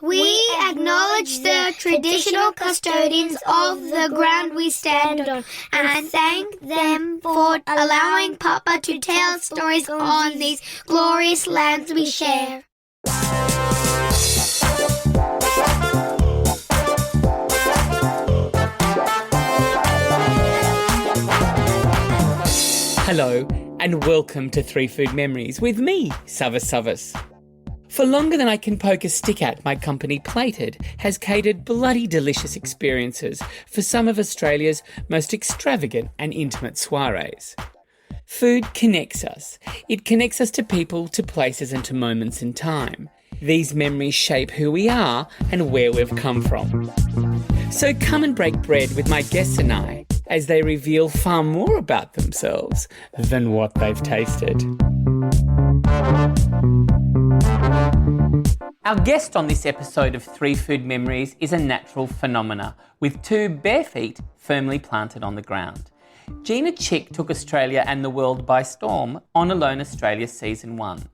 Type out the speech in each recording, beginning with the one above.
We acknowledge the traditional custodians of the ground we stand on and thank them for allowing Papa to tell stories on these glorious lands we share. Hello and welcome to Three Food Memories with me, Savas. For longer than I can poke a stick at, my company Plated has catered bloody delicious experiences for some of Australia's most extravagant and intimate soirees. Food connects us. It connects us to people, to places and to moments in time. These memories shape who we are and where we've come from. So come and break bread with my guests and I as they reveal far more about themselves than what they've tasted. Our guest on this episode of Three Food Memories is a natural phenomena with two bare feet firmly planted on the ground. Gina Chick took Australia and the world by storm on Alone Australia Season 1.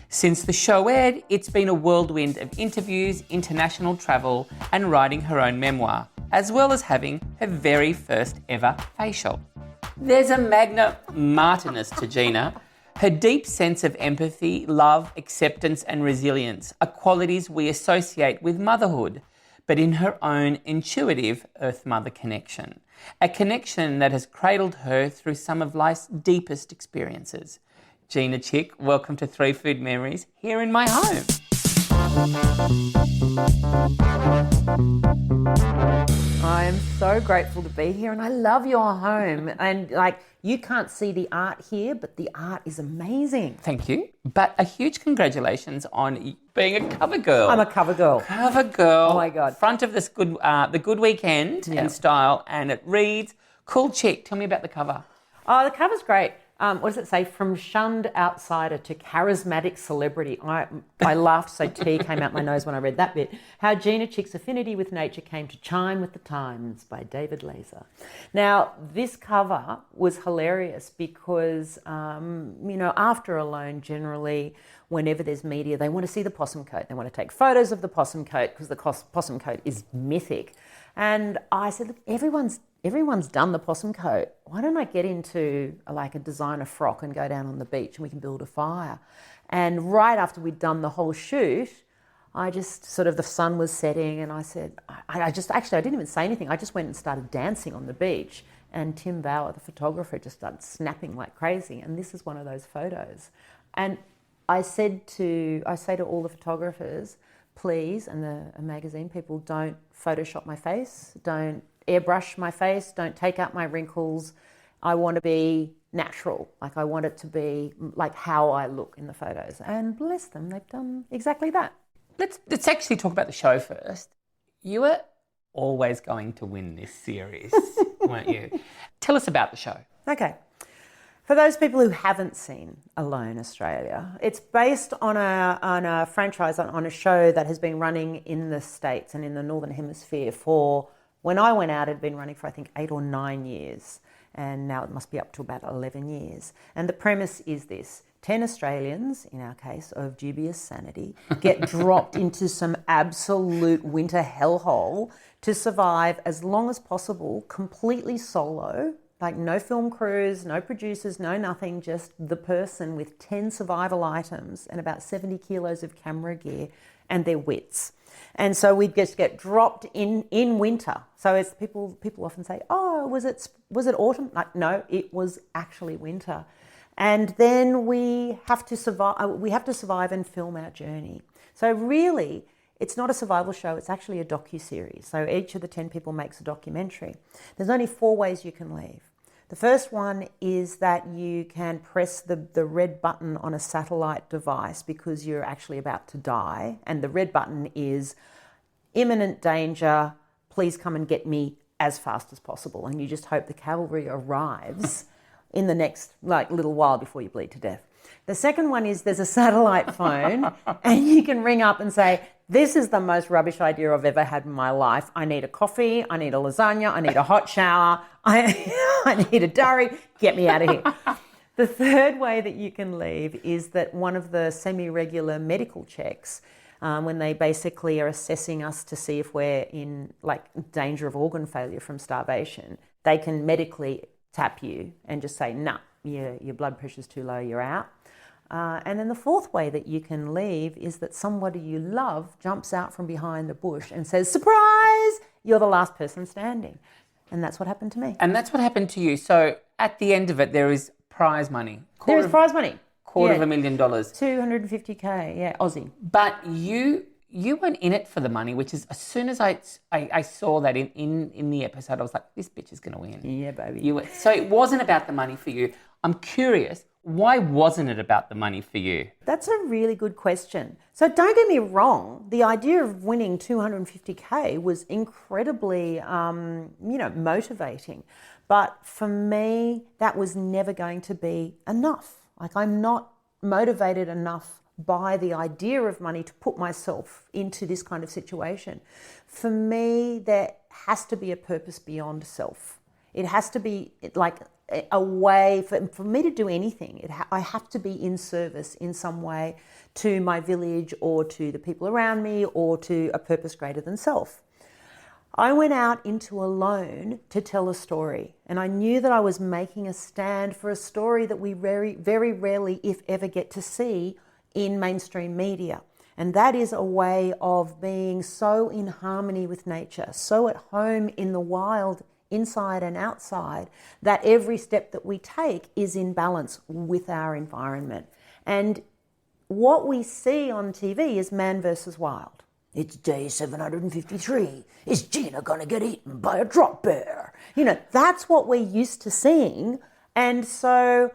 Since the show aired, it's been a whirlwind of interviews, international travel and writing her own memoir, as well as having her very first ever facial. There's a magna martinus to Gina. Her deep sense of empathy, love, acceptance and resilience are qualities we associate with motherhood, but in her own intuitive Earth Mother connection. A connection that has cradled her through some of life's deepest experiences. Gina Chick, welcome to Three Food Memories here in my home. I am so grateful to be here and I love your home. And you can't see the art here, but the art is amazing. Thank you. But a huge congratulations on being a cover girl. I'm a cover girl. Cover girl. Oh my God. Front of this the Good Weekend and Style, and it reads, Cool Chick. Tell me about the cover. Oh, the cover's great. What does it say? From shunned outsider to charismatic celebrity. I laughed so tea came out my nose when I read that bit. How Gina Chick's affinity with nature came to chime with the times by Blaise. Now, this cover was hilarious because, after Alone, generally, whenever there's media, they want to see the possum coat. They want to take photos of the possum coat because the possum coat is mythic. And I said, look, everyone's done the possum coat. Why don't I get into a designer frock and go down on the beach and we can build a fire? And right after we'd done the whole shoot, I just the sun was setting and I said, I didn't even say anything. I just went and started dancing on the beach. And Tim Bauer, the photographer, just started snapping like crazy. And this is one of those photos. And I say to all the photographers, please, and the magazine people, don't Photoshop my face, don't airbrush my face, don't take out my wrinkles. I want to be natural. I want it to be like how I look in the photos. And bless them, they've done exactly that. Let's actually talk about the show first. You were always going to win this series, weren't you? Tell us about the show. Okay. For those people who haven't seen Alone Australia, it's based on a franchise, on a show that has been running in the States and in the Northern Hemisphere for, when I went out, it had been running for I think 8 or 9 years. And now it must be up to about 11 years. And the premise is this: 10 Australians, in our case, of dubious sanity, get dropped into some absolute winter hellhole to survive as long as possible, completely solo. No film crews, no producers, no nothing, just the person with 10 survival items and about 70 kilos of camera gear and their wits. And so we just get dropped in winter. So as people often say, oh, was it autumn? No, it was actually winter. And then we have to survive and film our journey. So really, it's not a survival show, it's actually a docu-series. So each of the 10 people makes a documentary. There's only 4 ways you can leave. The first one is that you can press the red button on a satellite device because you're actually about to die. And the red button is imminent danger, please come and get me as fast as possible. And you just hope the cavalry arrives in the next little while before you bleed to death. The second one is there's a satellite phone and you can ring up and say, this is the most rubbish idea I've ever had in my life. I need a coffee, I need a lasagna, I need a hot shower, I need a durry, get me out of here. The third way that you can leave is that one of the semi-regular medical checks when they basically are assessing us to see if we're in like danger of organ failure from starvation. They can medically tap you and just say, nah, your blood pressure's too low, you're out. And then the fourth way that you can leave is that somebody you love jumps out from behind the bush and says, surprise, you're the last person standing. And that's what happened to me. And that's what happened to you. So at the end of it, there is prize money. There is prize money. $250,000. $250K, yeah, Aussie. But you weren't in it for the money, which is, as soon as I saw that in the episode, I was like, this bitch is going to win. Yeah, baby. So it wasn't about the money for you. I'm curious, why wasn't it about the money for you? That's a really good question. So don't get me wrong, the idea of winning $250K was incredibly, motivating. But for me, that was never going to be enough. Like, I'm not motivated enough by the idea of money to put myself into this kind of situation. For me, there has to be a purpose beyond self. It has to be like a way for me to do anything. I have to be in service in some way to my village or to the people around me or to a purpose greater than self. I went out into alone to tell a story, and I knew that I was making a stand for a story that we very, very rarely, if ever, get to see in mainstream media. And that is a way of being so in harmony with nature, so at home in the wild, inside and outside, that every step that we take is in balance with our environment. And what we see on TV is man versus wild. It's day 753. Is Gina going to get eaten by a drop bear? That's what we're used to seeing. And so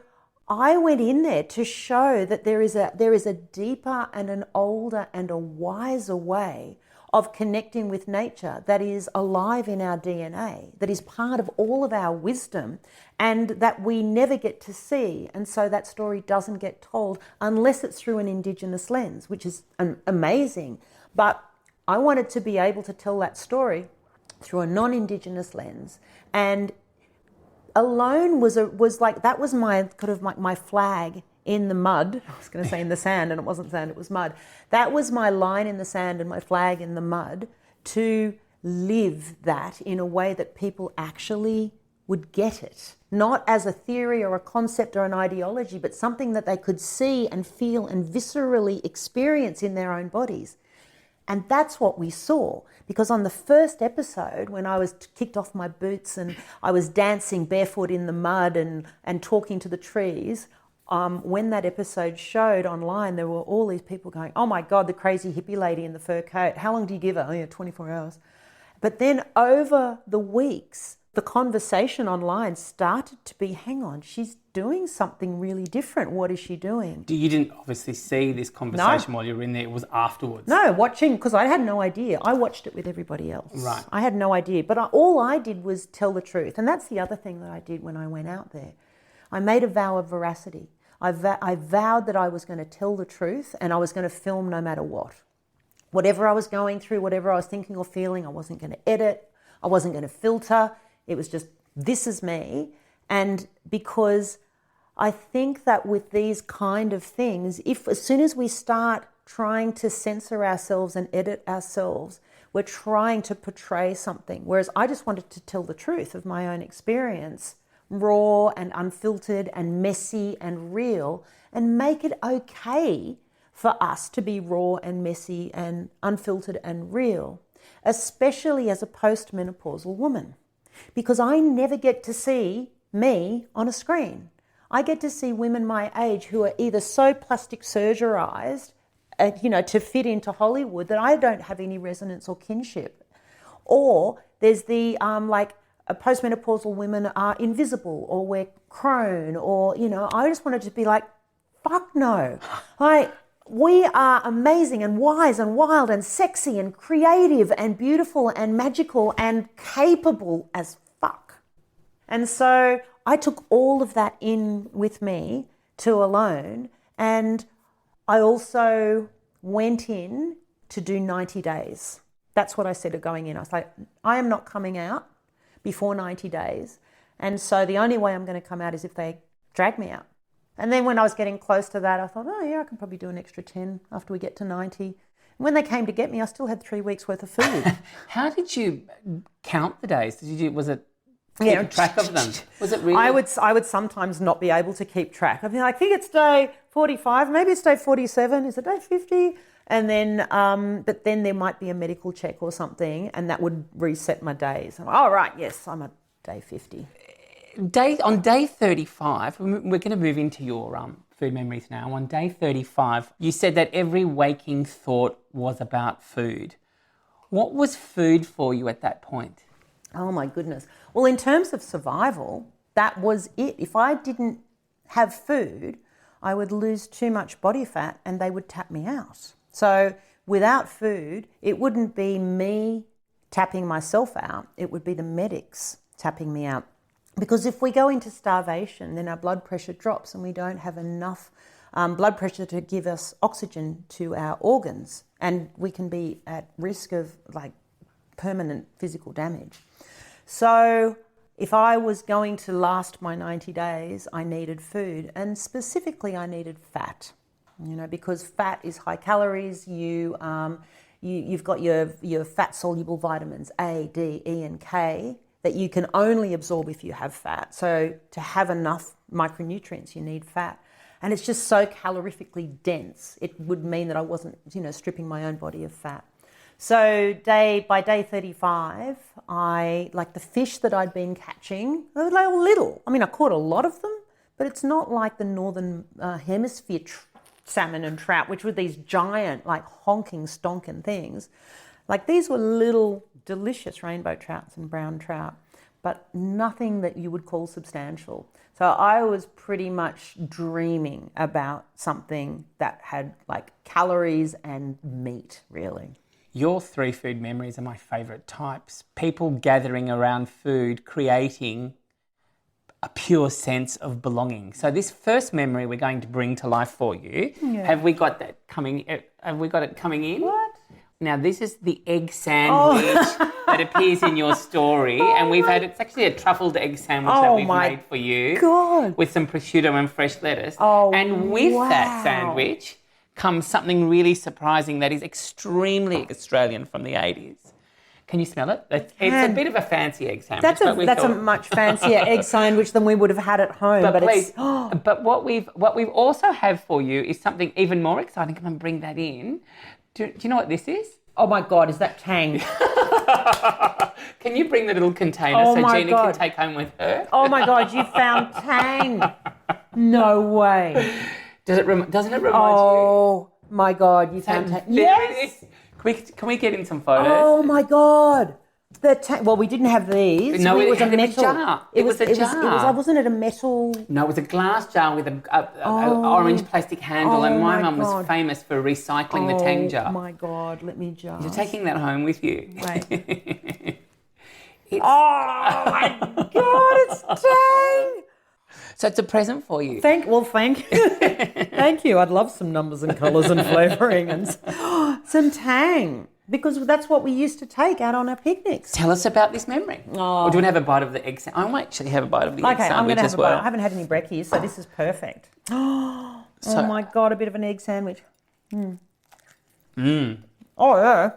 I went in there to show that there is a deeper and an older and a wiser way of connecting with nature that is alive in our DNA, that is part of all of our wisdom, and that we never get to see. And so that story doesn't get told unless it's through an Indigenous lens, which is amazing. But I wanted to be able to tell that story through a non-Indigenous lens. And alone was like, that was my kind of my flag in the mud. I was going to say in the sand, and it wasn't sand, it was mud. That was my line in the sand and my flag in the mud, to live that in a way that people actually would get it. Not as a theory or a concept or an ideology, but something that they could see and feel and viscerally experience in their own bodies. And that's what we saw, because on the first episode, when I was kicked off my boots and I was dancing barefoot in the mud and talking to the trees, when that episode showed online, there were all these people going, oh my God, the crazy hippie lady in the fur coat. How long do you give her? Oh yeah, 24 hours. But then over the weeks, the conversation online started to be, hang on, she's doing something really different. What is she doing? You didn't obviously see this conversation while you were in there. It was afterwards. No, watching, because I had no idea. I watched it with everybody else. Right. I had no idea. But all I did was tell the truth. And that's the other thing that I did when I went out there. I made a vow of veracity. I vowed that I was going to tell the truth, and I was going to film no matter what. Whatever I was going through, whatever I was thinking or feeling, I wasn't going to edit. I wasn't going to filter. It was just, this is me. And because I think that with these kind of things, as soon as we start trying to censor ourselves and edit ourselves, we're trying to portray something. Whereas I just wanted to tell the truth of my own experience, raw and unfiltered and messy and real, and make it okay for us to be raw and messy and unfiltered and real, especially as a postmenopausal woman. Because I never get to see me on a screen. I get to see women my age who are either so plastic surgerized, to fit into Hollywood, that I don't have any resonance or kinship. Or there's the postmenopausal women are invisible, or we're crone, or I just wanted to be like, fuck no. We are amazing and wise and wild and sexy and creative and beautiful and magical and capable as fuck. And so I took all of that in with me to Alone, and I also went in to do 90 days. That's what I said going in. I was like, I am not coming out before 90 days. And so the only way I'm going to come out is if they drag me out. And then when I was getting close to that, I thought, oh yeah, I can probably do an extra 10 after we get to 90. When they came to get me, I still had 3 weeks worth of food. How did you count the days? Was it keep track of them? Was it really? I would sometimes not be able to keep track. I mean, I think it's day 45, maybe it's day 47. Is it day 50? And then, but then there might be a medical check or something, and that would reset my days. I'm like, oh, right, yes, I'm at day 50. On day 35, we're going to move into your food memories now. On day 35, you said that every waking thought was about food. What was food for you at that point? Oh, my goodness. Well, in terms of survival, that was it. If I didn't have food, I would lose too much body fat and they would tap me out. So without food, it wouldn't be me tapping myself out. It would be the medics tapping me out. Because if we go into starvation, then our blood pressure drops and we don't have enough blood pressure to give us oxygen to our organs. And we can be at risk of like permanent physical damage. So if I was going to last my 90 days, I needed food. And specifically, I needed fat, because fat is high calories. You've got your fat-soluble vitamins A, D, E, and K that you can only absorb if you have fat. So to have enough micronutrients, you need fat. And it's just so calorifically dense, it would mean that I wasn't, stripping my own body of fat. So by day 35, like the fish that I'd been catching, they were like little. I mean, I caught a lot of them, but it's not like the northern hemisphere salmon and trout, which were these giant, like honking, stonking things. Like these were little delicious rainbow trouts and brown trout, but nothing that you would call substantial. So I was pretty much dreaming about something that had like calories and meat, really. Your 3 food memories are my favourite types. People gathering around food, creating a pure sense of belonging. So this first memory we're going to bring to life for you. Yeah. Have we got it coming in? What? Now, this is the egg sandwich that appears in your story. And it's actually a truffled egg sandwich that we've made for you. God. With some prosciutto and fresh lettuce. And with that sandwich comes something really surprising that is extremely Australian from the 80s. Can you smell it? It's a bit of a fancy egg sandwich. That's a much fancier egg sandwich than we would have had at home. But what we've also have for you is something even more exciting. Come and bring that in. Do you know what this is? Oh my God, is that tang? Can you bring the little container so Gina can take home with her? Oh my God, you found tang. No way. Doesn't it remind you? Oh my God, you found tang. Yes. Can we get in some photos? Oh my God. Well, we didn't have these. No, it was a metal jar. It was a jar. Wasn't it a metal? No, it was a glass jar with an orange plastic handle, and my mum was famous for recycling the tang jar. Oh my God, let me just. You're taking that home with you. Wait. Oh my God, it's tang. So it's a present for you. Thank you. Thank you. I'd love some numbers and colours and flavouring and some tang. Because that's what we used to take out on our picnics. Tell us about this memory. Oh. Or do you want to have a bite of the egg sandwich? I might actually have a bite of the egg sandwich I'm going to have as well. I haven't had any brekkies, so this is perfect. Oh my God, a bit of an egg sandwich. Oh, yeah.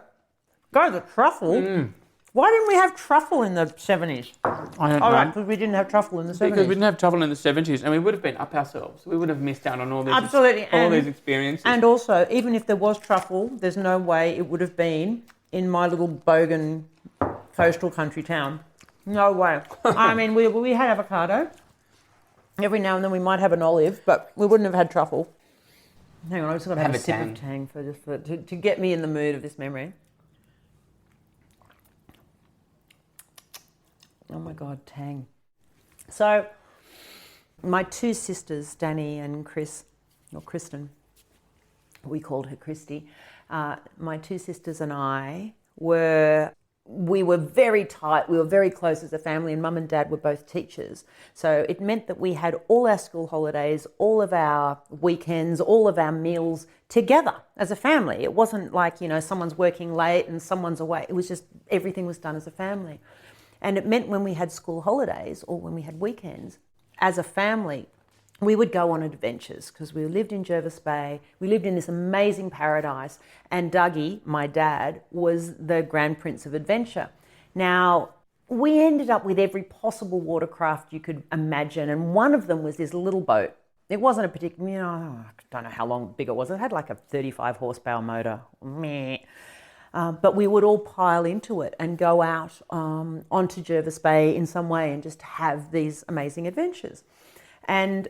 Go the truffle. Why didn't we have truffle in the 70s? I don't know. Because we didn't have truffle in the 70s. Because we didn't have truffle in the 70s and we would have been up ourselves. We would have missed out on all these, these experiences. And also, even if there was truffle, there's no way it would have been in my little bogan coastal country town. No way. I mean, we had avocado. Every now and then we might have an olive, but we wouldn't have had truffle. Hang on, I'm just going to have a sip of tang to get me in the mood of this memory. Oh my God, tang. So my 2 sisters, Danny and Kristen, we called her Christy. My 2 sisters and I we were very tight. We were very close as a family, and Mum and Dad were both teachers. So it meant that we had all our school holidays, all of our weekends, all of our meals together as a family. It wasn't like, someone's working late and someone's away. It was just everything was done as a family. And it meant when we had school holidays or when we had weekends, as a family, we would go on adventures because we lived in Jervis Bay. We lived in this amazing paradise, and Dougie, my dad, was the Grand Prince of Adventure. Now, we ended up with every possible watercraft you could imagine, and one of them was this little boat. It wasn't a particular, I don't know how big it was. It had like a 35 horsepower motor. Meh. But we would all pile into it and go out onto Jervis Bay in some way and just have these amazing adventures. And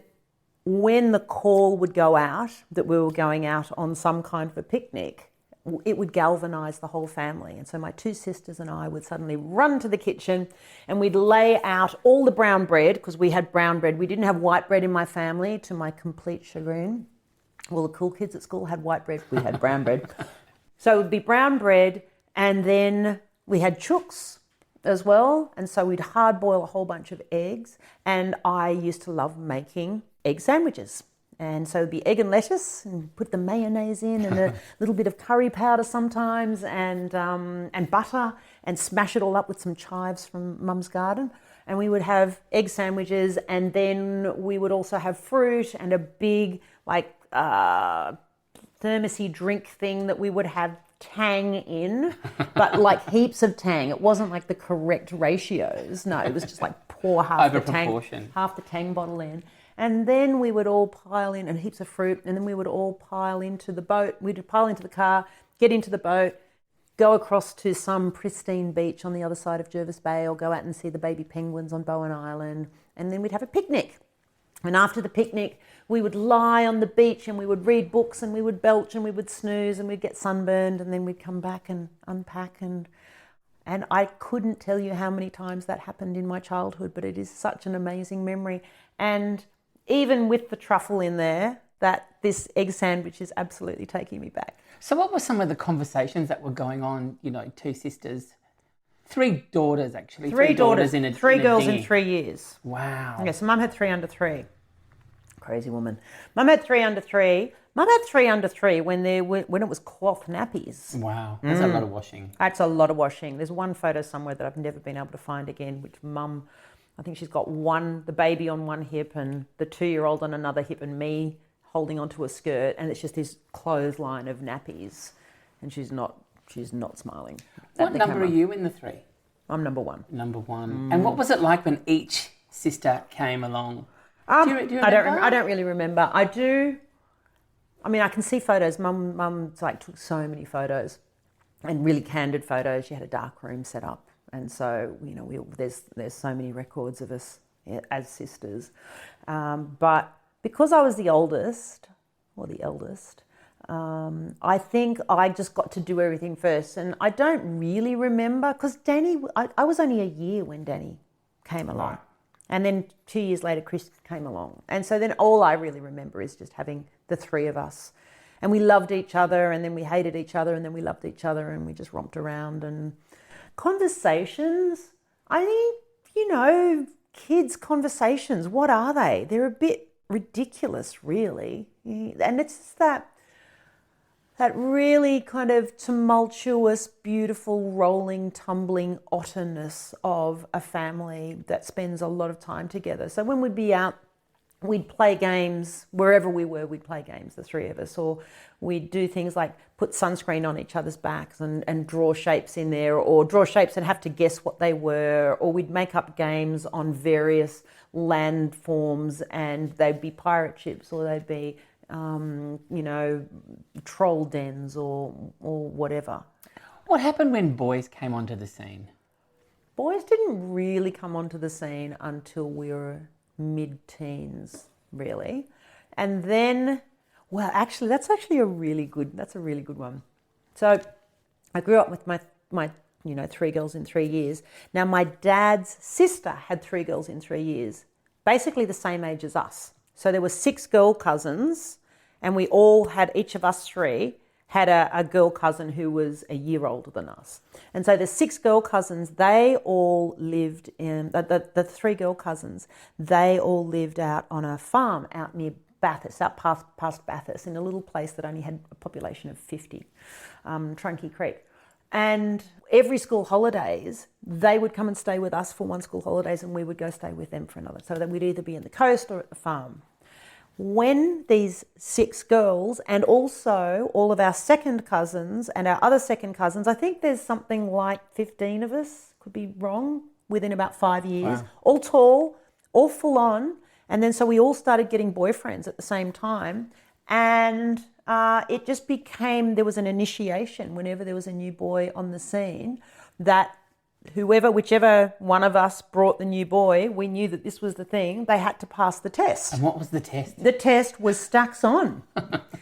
when the call would go out that we were going out on some kind of a picnic, it would galvanise the whole family. And so my two sisters and I would suddenly run to the kitchen and we'd lay out all the brown bread, because we had brown bread. We didn't have white bread in my family, to my complete chagrin. All the cool kids at school had white bread. We had brown bread. So it would be brown bread, and then we had chooks as well. And so we'd hard boil a whole bunch of eggs. And I used to love making egg sandwiches. And so it'd be egg and lettuce, and put the mayonnaise in, and a little bit of curry powder sometimes, and butter, and smash it all up with some chives from Mum's garden. And we would have egg sandwiches, and then we would also have fruit and a big thermosy drink thing that we would have tang in, but like heaps of tang. It wasn't like the correct ratios. No, it was just like pour half the tang bottle in. And then we would all pile in, and heaps of fruit, and then we would all pile into the boat. We'd pile into the car, get into the boat, go across to some pristine beach on the other side of Jervis Bay, or go out and see the baby penguins on Bowen Island, and then we'd have a picnic. And after the picnic, we would lie on the beach and we would read books and we would belch and we would snooze and we'd get sunburned, and then we'd come back and unpack. And I couldn't tell you how many times that happened in my childhood, but it is such an amazing memory. And even with the truffle in there, this egg sandwich is absolutely taking me back. So what were some of the conversations that were going on, two sisters? Three daughters, actually. Three daughters, in a three in a girls dinghy. in 3 years. Wow. Okay, so Mum had 3 under 3. Crazy woman. Mum had 3 under 3. Mum had 3 under 3 when it was cloth nappies. Wow. That's a lot of washing. That's a lot of washing. There's one photo somewhere that I've never been able to find again, which Mum, I think she's got the baby on one hip and the 2-year-old on another hip, and me holding onto a skirt, and it's just this clothesline of nappies, and she's not smiling. What number are you in the 3? I'm number 1. Number 1. And what was it like when each sister came along? Do you remember? I don't really remember. I do. I mean, I can see photos. Mum took so many photos, and really candid photos. She had a dark room set up, and so there's so many records of us as sisters. But because I was the oldest or the eldest, I think I just got to do everything first, and I don't really remember because I was only a year when Danny came along. Right. And then 2 years later, Chris came along. And so then all I really remember is just having the 3 of us. And we loved each other, and then we hated each other, and then we loved each other, and we just romped around. And conversations, I think, kids' conversations, what are they? They're a bit ridiculous, really. And it's just that really kind of tumultuous, beautiful, rolling, tumbling otterness of a family that spends a lot of time together. So when we'd be out, we'd play games. Wherever we were, we'd play games, the 3 of us. Or we'd do things like put sunscreen on each other's backs and draw shapes in there, or draw shapes and have to guess what they were. Or we'd make up games on various landforms, and they'd be pirate ships, or they'd be troll dens or whatever. What happened when boys came onto the scene? Boys didn't really come onto the scene until we were mid-teens, really. And then, that's a really good one. So I grew up with my 3 girls in 3 years. Now, my dad's sister had 3 girls in 3 years, basically the same age as us. So there were 6 girl cousins, and we all had, each of us 3, had a girl cousin who was a year older than us. And so the 6 girl cousins, they all lived in, the 3 girl cousins, they all lived out on a farm out near Bathurst, out past Bathurst, in a little place that only had a population of 50, Trunky Creek. And every school holidays, they would come and stay with us for one school holidays, and we would go stay with them for another. So that we'd either be in the coast or at the farm. when these 6 girls and also all of our second cousins and our other second cousins, I think there's something like 15 of us, could be wrong, within about 5 years, all tall, all full on. And then so we all started getting boyfriends at the same time. And it just became, there was an initiation whenever there was a new boy on the scene, that whichever one of us brought the new boy, we knew that this was the thing, they had to pass the test. And what was the test? The test was stacks on.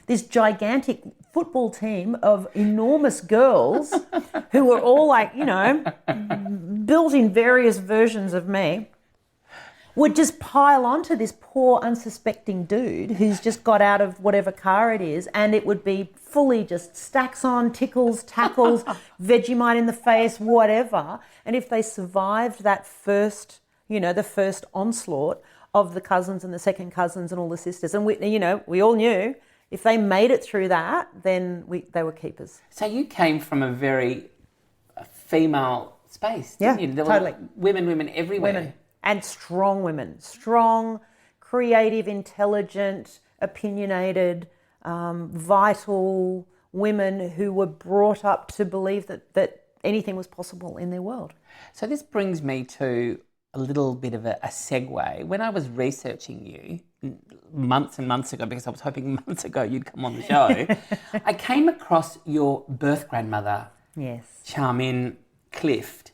This gigantic football team of enormous girls who were all like, built in various versions of me, would just pile onto this poor unsuspecting dude who's just got out of whatever car it is, and it would be fully just stacks on, tickles, tackles, Vegemite in the face, whatever. And if they survived that first, the first onslaught of the cousins and the second cousins and all the sisters, and we all knew if they made it through that, then they were keepers. So you came from a very female space, didn't you? There totally. Were women everywhere. Women. And strong women. Strong, creative, intelligent, opinionated, vital women who were brought up to believe that anything was possible in their world. So this brings me to a little bit of a segue. When I was researching you months and months ago, because I was hoping months ago you'd come on the show, I came across your birth grandmother, yes, Charmian Clift,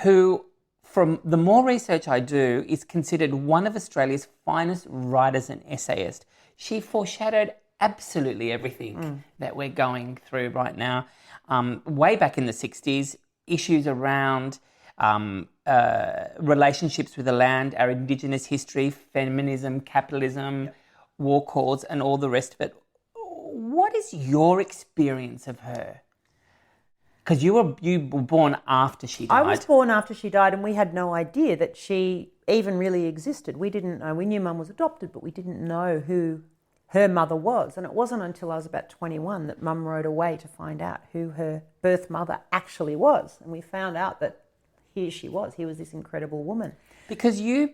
who, from the more research I do, is considered one of Australia's finest writers and essayists. She foreshadowed absolutely everything that we're going through right now. Way back in the 60s, issues around relationships with the land, our Indigenous history, feminism, capitalism, war cause, and all the rest of it. What is your experience of her? Because you were born after she died. I was born after she died, and we had no idea that she even really existed. We didn't know. We knew Mum was adopted, but we didn't know who her mother was. And it wasn't until I was about 21 that Mum wrote away to find out who her birth mother actually was. And we found out that here she was. He was this incredible woman. Because you're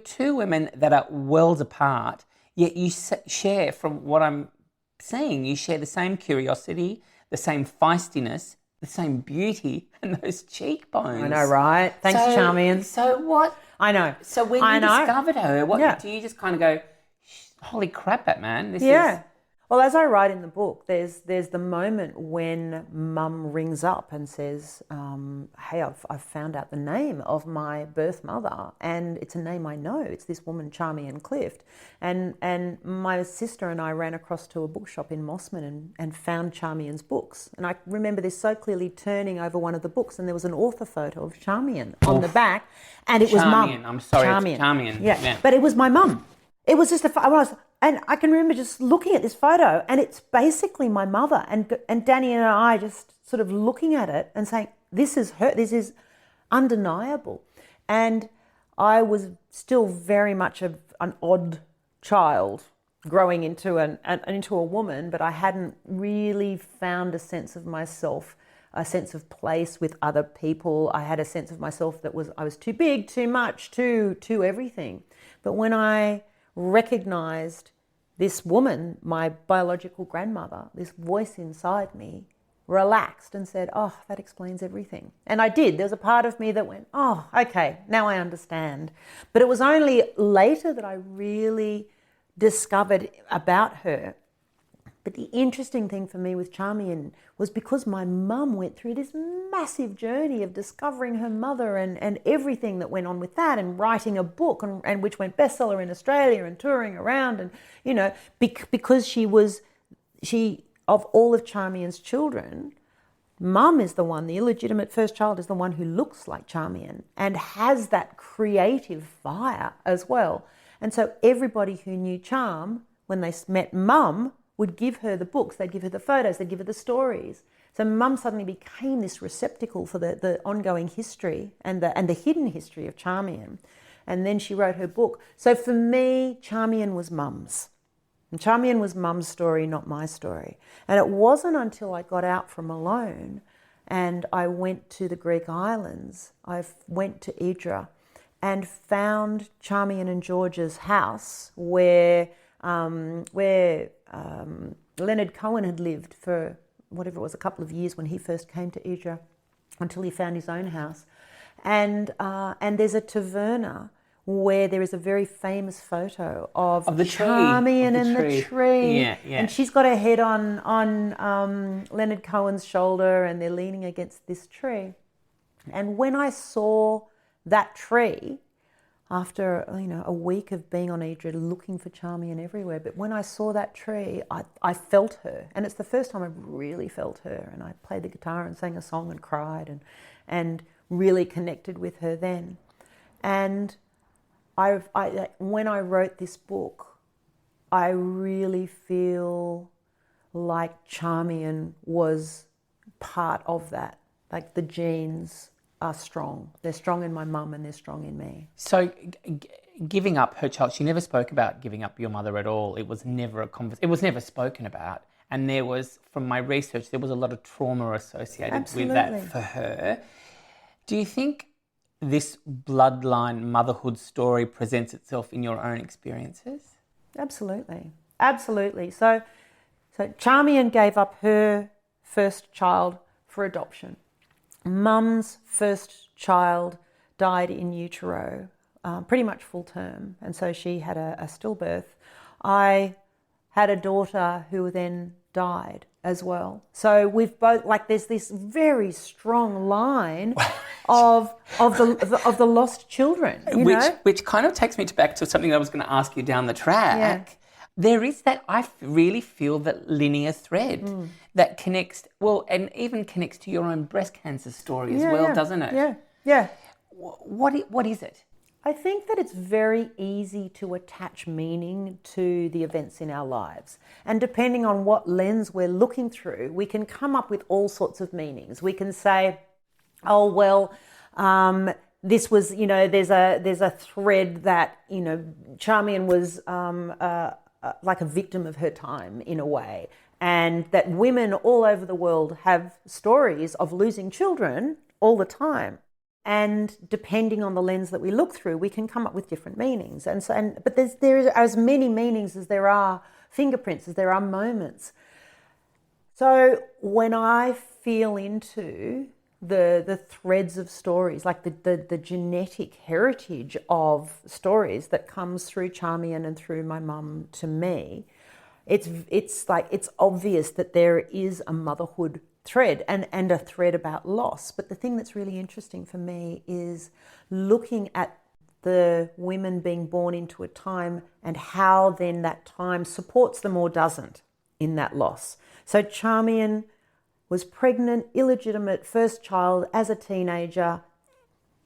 two women that are worlds apart, yet you share, from what I'm saying, you share the same curiosity, the same feistiness, the same beauty, and those cheekbones. I know, right? Thanks, Charmian. So what? I know. So when you discovered her, what do you just kind of go, holy crap, that man, this is... Well, as I write in the book, there's the moment when Mum rings up and says, hey, I've found out the name of my birth mother, and it's a name I know. It's this woman, Charmian Clift. And my sister and I ran across to a bookshop in Mossman and found Charmian's books. And I remember this so clearly, turning over one of the books, and there was an author photo of Charmian on the back, and it was Mum. I'm sorry, it's Charmian. Yeah, but it was my mum. It was just and I can remember just looking at this photo, and it's basically my mother, and Danny and I just sort of looking at it and saying, this is her, this is undeniable. And I was still very much an odd child growing into a woman, but I hadn't really found a sense of myself, a sense of place with other people. I had a sense of myself that I was too big, too much, too everything. But when I recognized this woman, my biological grandmother, this voice inside me relaxed and said, oh, that explains everything. And I did. There was a part of me that went, oh, okay, now I understand. But it was only later that I really discovered about her. But the interesting thing for me with Charmian was because my mum went through this massive journey of discovering her mother and everything that went on with that, and writing a book and which went bestseller in Australia and touring around, and because she of all of Charmian's children, Mum is the one, the illegitimate first child is the one who looks like Charmian and has that creative fire as well. And so everybody who knew Charm, when they met Mum, would give her the books, they'd give her the photos, they'd give her the stories. So Mum suddenly became this receptacle for the ongoing history and the hidden history of Charmian. And then she wrote her book. So for me, Charmian was Mum's. And Charmian was Mum's story, not my story. And it wasn't until I got out from Malone and I went to the Greek islands, I went to Idra, and found Charmian and George's house where Leonard Cohen had lived for whatever it was, a couple of years when he first came to Idra, until he found his own house. And there's a taverna where there is a very famous photo of the Charmian tree. and the tree. Yeah. And she's got her head on Leonard Cohen's shoulder, and they're leaning against this tree. And when I saw that tree, after a week of being on Idra looking for Charmian everywhere, but when I saw that tree, I felt her, and it's the first time I really felt her. And I played the guitar and sang a song and cried and really connected with her then. And when I wrote this book, I really feel like Charmian was part of that. Like the genes are strong. They're strong in my mum and they're strong in me. So giving up her child, she never spoke about giving up your mother at all. It was never it was never spoken about. And there was, from my research, there was a lot of trauma associated with that for her. Do you think this bloodline motherhood story presents itself in your own experiences? Absolutely. So Charmian gave up her first child for adoption. Mum's first child died in utero, pretty much full term, and so she had a stillbirth. I had a daughter who then died as well. So we've both, there's this very strong line of the lost children, which kind of takes me back to something I was going to ask you down the track. Yeah. There is that, I really feel, that linear thread that connects, and even connects to your own breast cancer story as well, doesn't it? Yeah. What is it? I think that it's very easy to attach meaning to the events in our lives. And depending on what lens we're looking through, we can come up with all sorts of meanings. We can say, oh, well, this was, there's a thread that, Charmian was like a victim of her time in a way. And that women all over the world have stories of losing children all the time. And depending on the lens that we look through, we can come up with different meanings. But there is as many meanings as there are fingerprints, as there are moments. So when I feel into the threads of stories, like the genetic heritage of stories that comes through Charmian and through my mum to me, it's obvious that there is a motherhood thread and a thread about loss. But the thing that's really interesting for me is looking at the women being born into a time and how then that time supports them or doesn't in that loss. So Charmian was pregnant, illegitimate, first child as a teenager,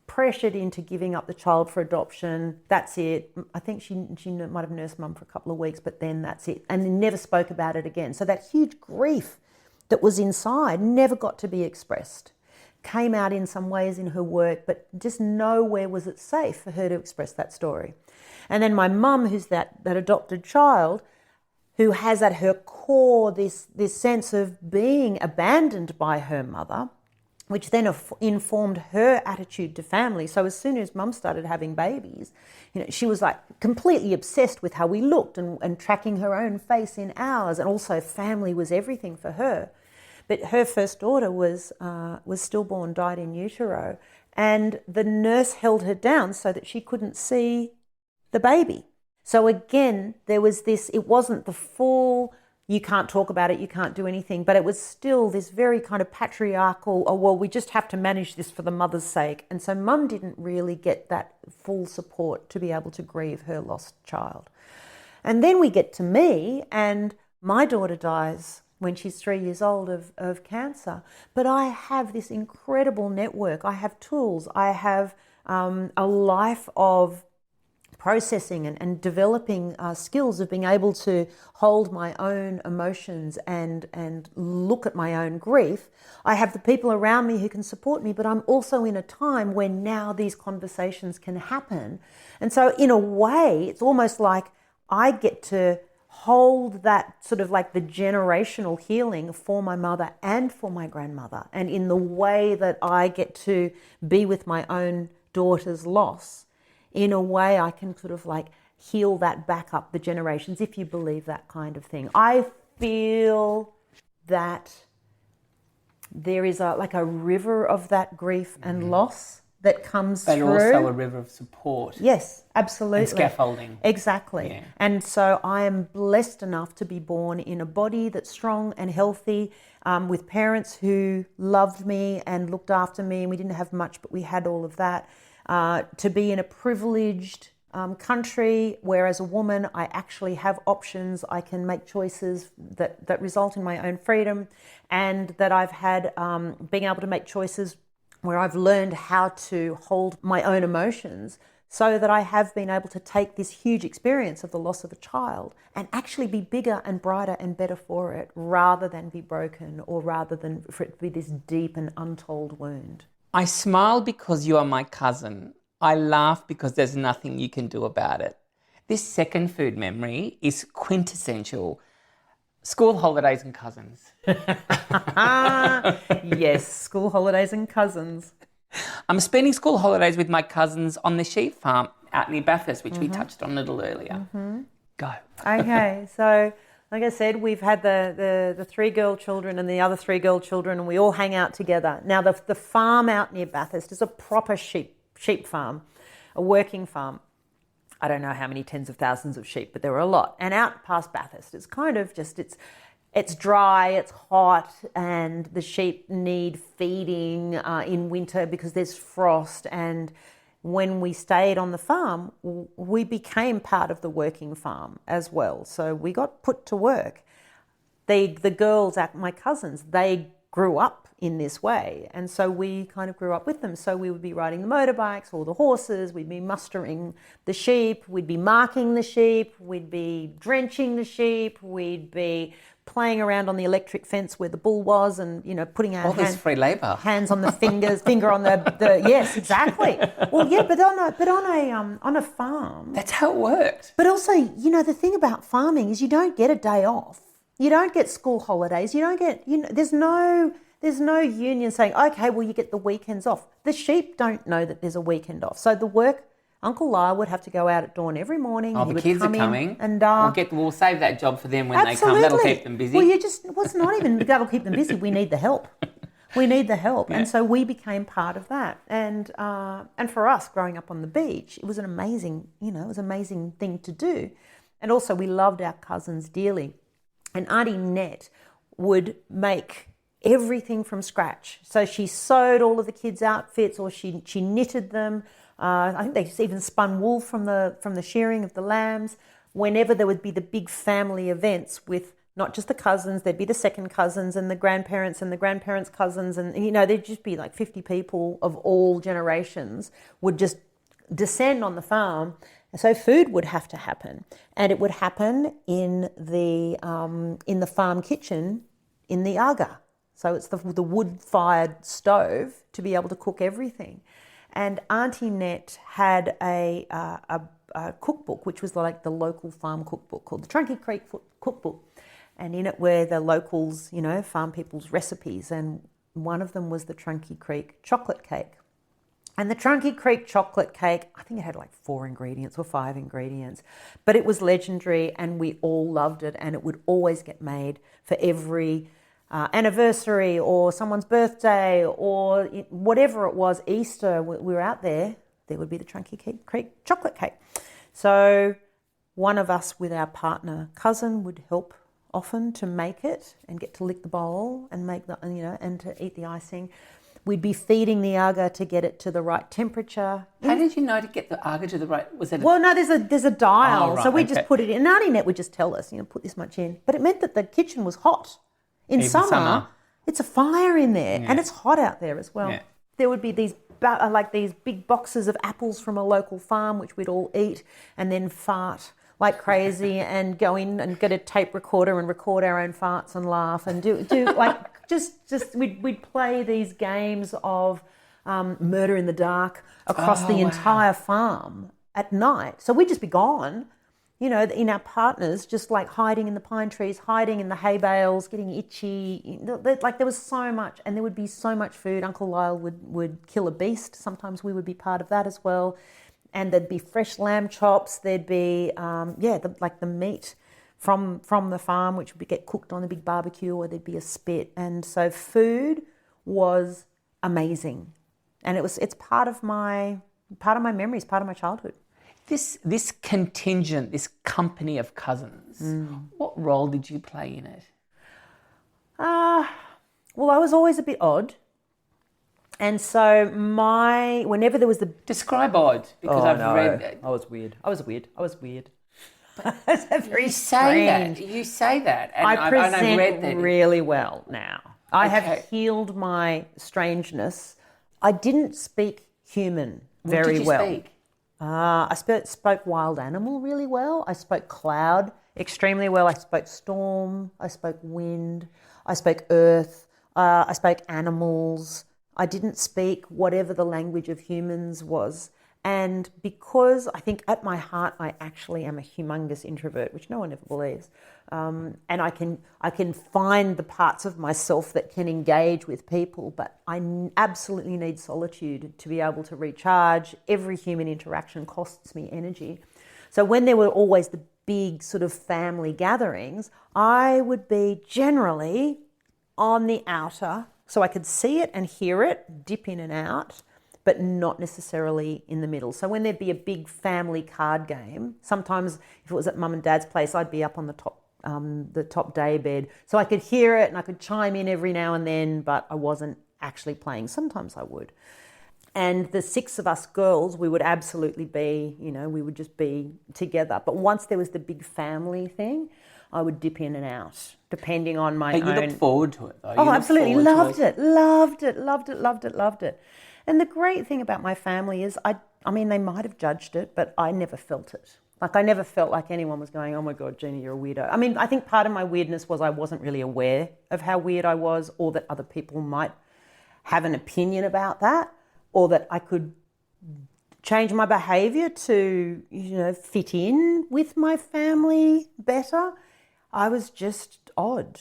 pressured into giving up the child for adoption. That's it. I think she might have nursed mum for a couple of weeks, but then that's it. And then never spoke about it again. So that huge grief that was inside never got to be expressed. Came out in some ways in her work, but just nowhere was it safe for her to express that story. And then my mum, who's that adopted child, who has at her core this sense of being abandoned by her mother, which then informed her attitude to family. So as soon as mum started having babies, she was like completely obsessed with how we looked and tracking her own face in ours. And also family was everything for her. But her first daughter was stillborn, died in utero. And the nurse held her down so that she couldn't see the baby. So again, there was this, it wasn't the full, you can't talk about it, you can't do anything, but it was still this very kind of patriarchal, oh, well, we just have to manage this for the mother's sake. And so mum didn't really get that full support to be able to grieve her lost child. And then we get to me, and my daughter dies when she's 3 years old of cancer. But I have this incredible network. I have tools. I have a life of processing and developing skills of being able to hold my own emotions and look at my own grief. I have the people around me who can support me, but I'm also in a time when now these conversations can happen. And so in a way, it's almost like I get to hold that sort of like the generational healing for my mother and for my grandmother. And in the way that I get to be with my own daughter's loss, in a way I can sort of like heal that back up the generations, if you believe that kind of thing. I feel that there is a river of that grief and loss that comes but through. also a river of support. Yes, absolutely. And scaffolding. Exactly. Yeah. And so I am blessed enough to be born in a body that's strong and healthy, with parents who loved me and looked after me. And we didn't have much, but we had all of that. To be in a privileged country where as a woman I actually have options, I can make choices that result in my own freedom, and that I've had being able to make choices where I've learned how to hold my own emotions, so that I have been able to take this huge experience of the loss of a child and actually be bigger and brighter and better for it, rather than be broken, or rather than for it to be this deep and untold wound. I smile because you are my cousin. I laugh because there's nothing you can do about it. This second food memory is quintessential. School holidays and cousins. Yes, school holidays and cousins. I'm spending school holidays with my cousins on the sheep farm out near Bathurst, which we touched on a little earlier. Go. Okay, so like I said, we've had the 3 girl children and the other 3 girl children, and we all hang out together. Now, the farm out near Bathurst is a proper sheep farm, a working farm. I don't know how many tens of thousands of sheep, but there were a lot. And out past Bathurst, it's kind of just, it's dry, it's hot, and the sheep need feeding in winter because there's frost. And when we stayed on the farm, we became part of the working farm as well. So we got put to work. The girls, my cousins, they grew up in this way, and so we kind of grew up with them. So we would be riding the motorbikes or the horses, we'd be mustering the sheep, we'd be marking the sheep, we'd be drenching the sheep, we'd be playing around on the electric fence where the bull was, and putting our This free labour. hands on the finger on the yes, exactly. Well, yeah, but on a farm, That's how it worked. but also, the thing about farming is you don't get a day off. You don't get school holidays. You don't get, there's no union saying, okay, well, you get the weekends off. The sheep don't know that there's a weekend off. So the work, Uncle Lyle would have to go out at dawn every morning. Oh, He the would kids are come in coming. and We'll save that job for them when absolutely. they come. That'll keep them busy. Well, it's not even that'll keep them busy. We need the help. We need the help. Yeah. And so we became part of that. And for us, growing up on the beach, it was an amazing, thing to do. And also we loved our cousins dearly. And Auntie Nett would make everything from scratch. So she sewed all of the kids' outfits, or she knitted them. I think they even spun wool from the shearing of the lambs. Whenever there would be the big family events with not just the cousins, there'd be the second cousins and the grandparents cousins, and there'd just be like 50 people of all generations would just descend on the farm. So food would have to happen, and it would happen in the farm kitchen in the aga. So it's the wood-fired stove to be able to cook everything. And Auntie Nett had a cookbook, which was like the local farm cookbook called the Trunky Creek Cookbook, and in it were the locals, farm people's recipes, and one of them was the Trunky Creek chocolate cake. And the Trunky Creek chocolate cake, I think it had like 4 ingredients or 5 ingredients, but it was legendary and we all loved it, and it would always get made for every anniversary or someone's birthday or whatever it was, Easter, we were out there would be the Trunky Creek chocolate cake. So one of us with our partner cousin would help often to make it and get to lick the bowl and make and to eat the icing. We'd be feeding the aga to get it to the right temperature. How did you know to get the aga to the right? Was it? Well, no, there's a dial, Oh, right, so we okay. just put it in. And Auntie Nett would just tell us, put this much in. But it meant that the kitchen was hot. In summer, it's a fire in there, and it's hot out there as well. Yeah. There would be these big boxes of apples from a local farm, which we'd all eat and then fart like crazy and go in and get a tape recorder and record our own farts and laugh and do like we'd play these games of murder in the dark across the entire farm at night. So we'd just be gone, in our partners, just like hiding in the pine trees, hiding in the hay bales, getting itchy. Like there was so much, and there would be so much food. Uncle Lyle would kill a beast. Sometimes we would be part of that as well. and there'd be fresh lamb chops. There'd be, the meat from the farm, which would get cooked on a big barbecue, or there'd be a spit. And so food was amazing. And it's part of my memories, part of my childhood. This contingent, this company of cousins, what role did you play in it? Well, I was always a bit odd. And so whenever there was the... Describe odd, because I've read... I was weird. That's very strange. You say that. And I present I've read that. really well now. I Okay. have healed my strangeness. I didn't speak human very well. What did you speak? I spoke wild animal really well. I spoke cloud extremely well. I spoke storm. I spoke wind. I spoke earth. I spoke animals. I didn't speak whatever the language of humans was. And because I think at my heart I actually am a humongous introvert, which no one ever believes, and I can find the parts of myself that can engage with people, but I absolutely need solitude to be able to recharge. Every human interaction costs me energy. So when there were always the big sort of family gatherings, I would be generally on the outer, so I could see it and hear it, dip in and out, but not necessarily in the middle. So when there'd be a big family card game, sometimes if it was at mum and dad's place, I'd be up on the top day bed. So I could hear it and I could chime in every now and then, but I wasn't actually playing. Sometimes I would. And the 6 of us girls, we would absolutely be, we would just be together. But once there was the big family thing, I would dip in and out, depending on my own... But you looked forward to it, though. Oh, absolutely. Loved it. And the great thing about my family is, I mean, they might have judged it, but I never felt it. Like, I never felt like anyone was going, oh my God, Gina, you're a weirdo. I mean, I think part of my weirdness was I wasn't really aware of how weird I was, or that other people might have an opinion about that, or that I could change my behaviour to, fit in with my family better. I was just odd.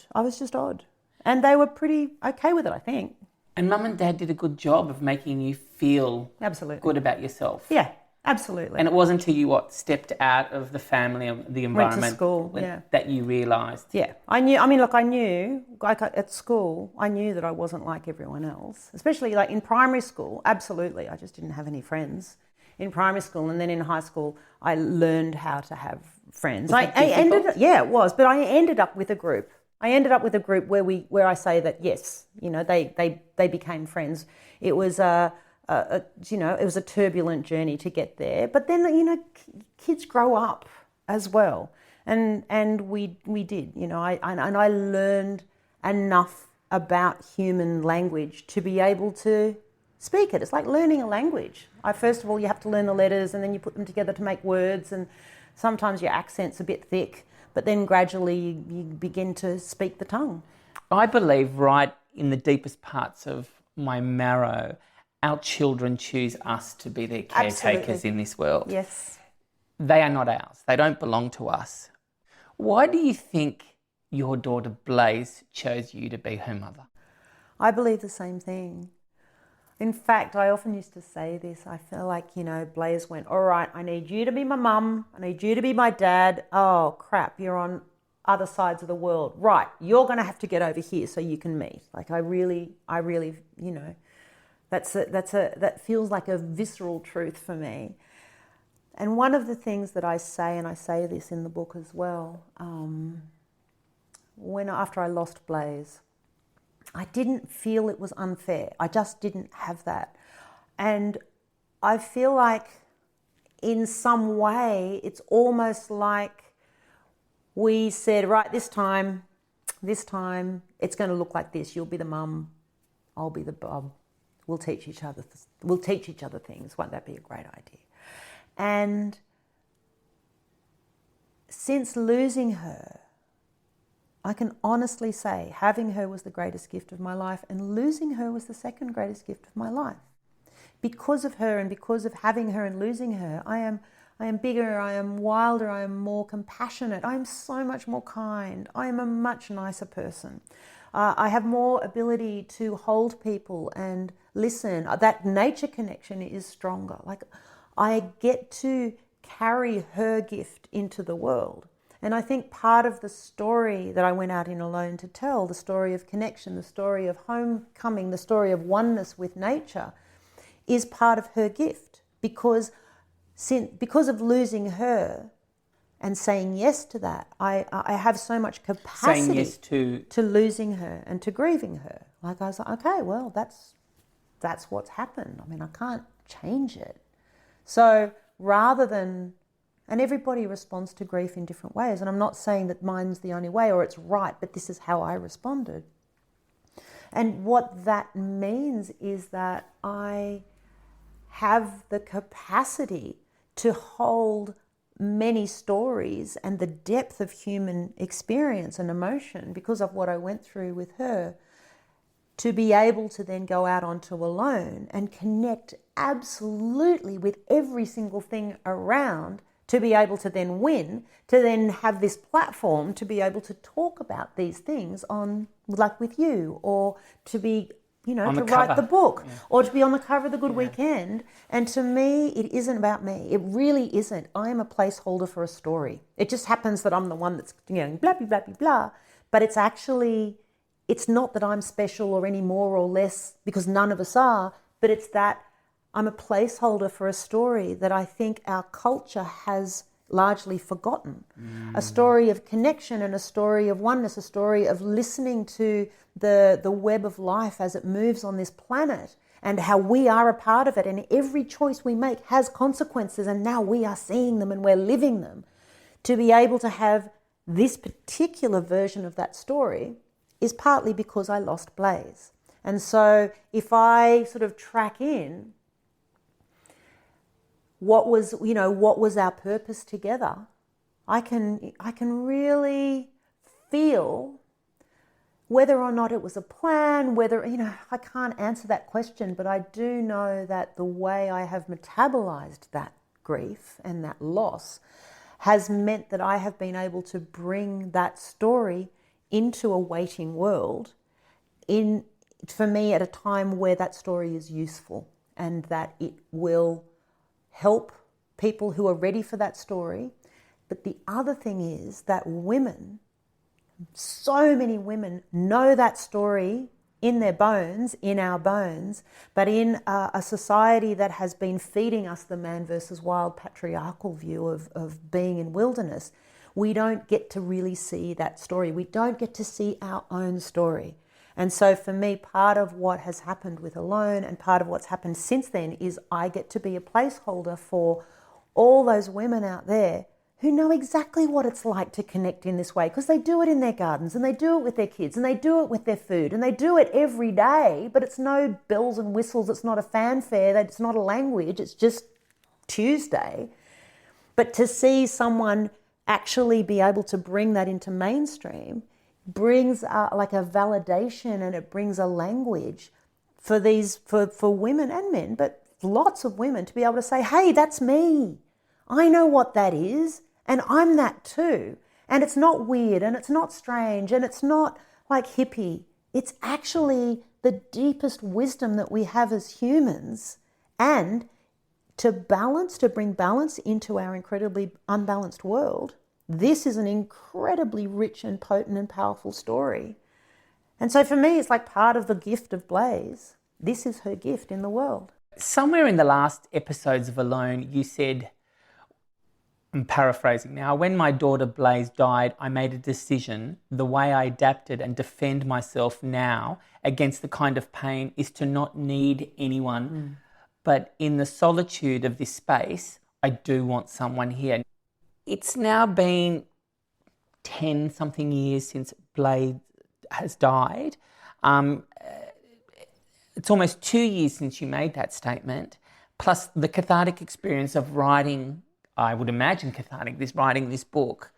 And they were pretty okay with it, I think. And mum and dad did a good job of making you feel absolutely good about yourself. Yeah, absolutely. And it wasn't until you stepped out of the family and the environment went to school, that you realised. Yeah, I knew, like at school, I knew that I wasn't like everyone else, especially like in primary school. Absolutely, I just didn't have any friends in primary school, and then in high school, I learned how to have friends. It was, but I ended up with a group. Where I say that yes, they became friends. It was it was a turbulent journey to get there. But then kids grow up as well, and we did. I learned enough about human language to be able to speak it. It's like learning a language. First of all, you have to learn the letters, and then you put them together to make words, and sometimes your accent's a bit thick. But then gradually you begin to speak the tongue. I believe right in the deepest parts of my marrow, our children choose us to be their caretakers in this world. Yes. They are not ours. They don't belong to us. Why do you think your daughter Blaise chose you to be her mother? I believe the same thing. In fact, I often used to say this. I feel like, Blaise went, all right, I need you to be my mum. I need you to be my dad. Oh, crap, you're on other sides of the world. Right, you're going to have to get over here so you can meet. Like, I really, that feels like a visceral truth for me. And one of the things that I say, and I say this in the book as well, after I lost Blaise, I didn't feel it was unfair. I just didn't have that. And I feel like in some way it's almost like we said, right, this time it's going to look like this. You'll be the mum, I'll be the Bob. We'll teach each other things. Won't that be a great idea? And since losing her, I can honestly say having her was the greatest gift of my life, and losing her was the second greatest gift of my life. Because of her, and because of having her and losing her, I am bigger, I am wilder, I am more compassionate, I am so much more kind, I am a much nicer person. I have more ability to hold people and listen. That nature connection is stronger. Like, I get to carry her gift into the world. And I think part of the story that I went out in alone to tell, the story of connection, the story of homecoming, the story of oneness with nature, is part of her gift. Because of losing her and saying yes to that, I have so much capacity Saying yes to losing her and to grieving her. Like I was like, okay, well, that's what's happened. I mean, I can't change it. So rather than, and everybody responds to grief in different ways, and I'm not saying that mine's the only way or it's right, but this is how I responded. And what that means is that I have the capacity to hold many stories and the depth of human experience and emotion because of what I went through with her, to be able to then go out onto alone and connect absolutely with every single thing around, to be able to then win, to then have this platform to be able to talk about these things on, like with you, or to be, to write the book, or to be on the cover of the Good Weekend. And to me, it isn't about me. It really isn't. I am a placeholder for a story. It just happens that I'm the one that's, blah, blah, blah, blah, blah. But it's actually, it's not that I'm special or any more or less, because none of us are, but it's that I'm a placeholder for a story that I think our culture has largely forgotten. A story of connection and a story of oneness, a story of listening to the web of life as it moves on this planet and how we are a part of it, and every choice we make has consequences, and now we are seeing them and we're living them. To be able to have this particular version of that story is partly because I lost Blaise. And so if I sort of track in what was our purpose together, I can really feel whether or not it was a plan, I can't answer that question, but I do know that the way I have metabolized that grief and that loss has meant that I have been able to bring that story into a waiting world, for me, at a time where that story is useful and that it will help people who are ready for that story. But the other thing is that women, so many women, know that story in their bones, in our bones, but in a society that has been feeding us the man versus wild patriarchal view of being in wilderness, we don't get to really see that story. We don't get to see our own story. And so for me, part of what has happened with Alone and part of what's happened since then is I get to be a placeholder for all those women out there who know exactly what it's like to connect in this way, because they do it in their gardens and they do it with their kids and they do it with their food and they do it every day, but it's no bells and whistles, it's not a fanfare, it's not a language, it's just Tuesday. But to see someone actually be able to bring that into mainstream brings like a validation, and it brings a language for women and men, but lots of women, to be able to say, hey, that's me. I know what that is, and I'm that too. And it's not weird, and it's not strange, and it's not like hippie. It's actually the deepest wisdom that we have as humans, and to bring balance into our incredibly unbalanced world. This is an incredibly rich and potent and powerful story. And so for me, it's like part of the gift of Blaise. This is her gift in the world. Somewhere in the last episodes of Alone, you said, I'm paraphrasing now, when my daughter Blaise died, I made a decision. The way I adapted and defend myself now against the kind of pain is to not need anyone. But in the solitude of this space, I do want someone here. It's now been 10-something years since Blaise has died. It's almost 2 years since you made that statement, plus the cathartic experience of writing, I would imagine writing this book.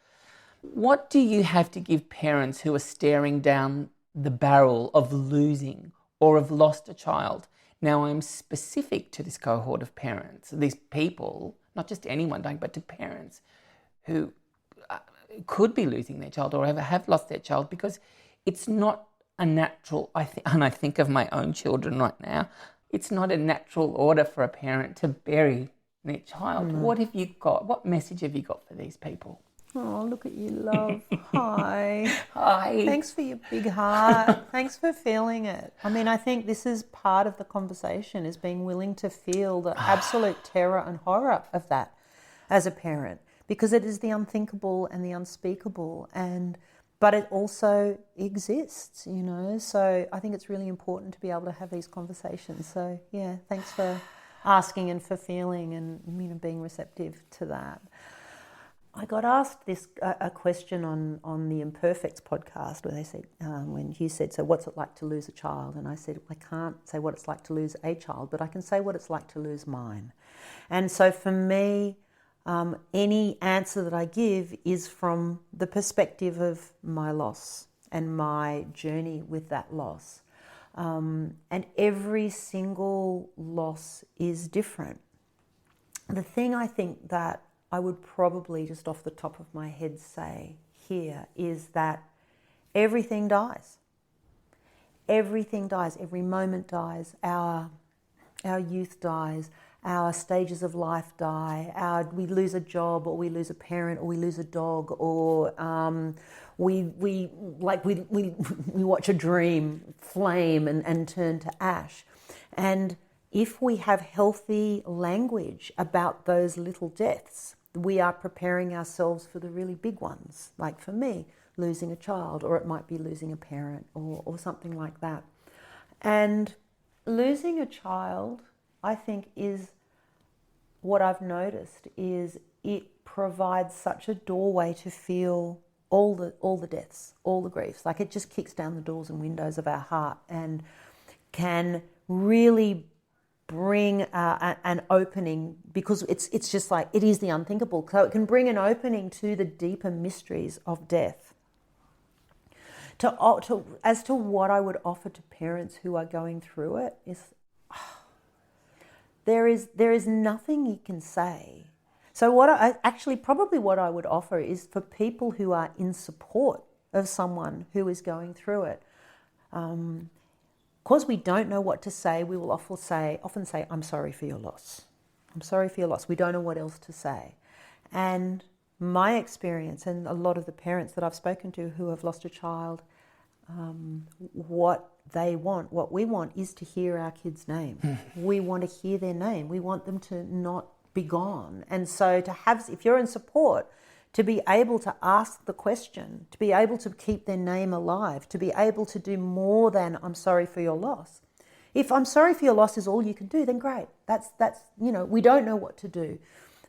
What do you have to give parents who are staring down the barrel of losing or have lost a child? Now, I'm specific to this cohort of parents, these people, not just anyone dying, but to parents who could be losing their child or have lost their child, because it's not a natural, and I think of my own children right now, it's not a natural order for a parent to bury their child. What have you got? What message have you got for these people? Oh, look at you, love. Hi. Hi. Thanks for your big heart. Thanks for feeling it. I mean, I think this is part of the conversation, is being willing to feel the absolute terror and horror of that as a parent, because it is the unthinkable and the unspeakable, but it also exists, you know. So I think it's really important to be able to have these conversations. So yeah, thanks for asking and for feeling and, you know, being receptive to that. I got asked a question on the Imperfects podcast, where they said, when Hugh said, so what's it like to lose a child? And I said, I can't say what it's like to lose a child, but I can say what it's like to lose mine. And so for me, any answer that I give is from the perspective of my loss and my journey with that loss. And every single loss is different. The thing I think that I would probably just off the top of my head say here is that everything dies. Everything dies. Every moment dies. Our youth dies. Our stages of life die. We lose a job, or we lose a parent, or we lose a dog, or we watch a dream flame and turn to ash. And if we have healthy language about those little deaths, we are preparing ourselves for the really big ones. Like for me, losing a child, or it might be losing a parent, or something like that. And losing a child, I think, is what I've noticed is it provides such a doorway to feel all the deaths, all the griefs. Like it just kicks down the doors and windows of our heart and can really bring an opening, because it's just like, it is the unthinkable. So it can bring an opening to the deeper mysteries of death. As to what I would offer to parents who are going through it is, there is nothing you can say. So what I would offer is for people who are in support of someone who is going through it. Because we don't know what to say, we will often say, I'm sorry for your loss. I'm sorry for your loss. We don't know what else to say. And my experience, and a lot of the parents that I've spoken to who have lost a child, what we want is to hear our kid's name. We want to hear their name. We want them to not be gone. And so if you're in support, to be able to ask the question, to be able to keep their name alive, to be able to do more than I'm sorry for your loss. If I'm sorry for your loss is all you can do, then great. That's we don't know what to do.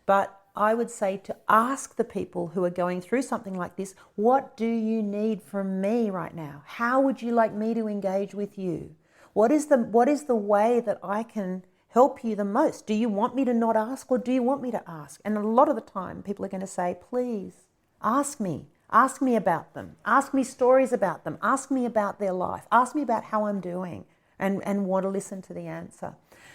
But I would say to ask the people who are going through something like this, what do you need from me right now? How would you like me to engage with you? What is the way that I can help you the most? Do you want me to not ask, or do you want me to ask? And a lot of the time people are going to say, please ask me about them, ask me stories about them, ask me about their life, ask me about how I'm doing, and want to listen to the answer.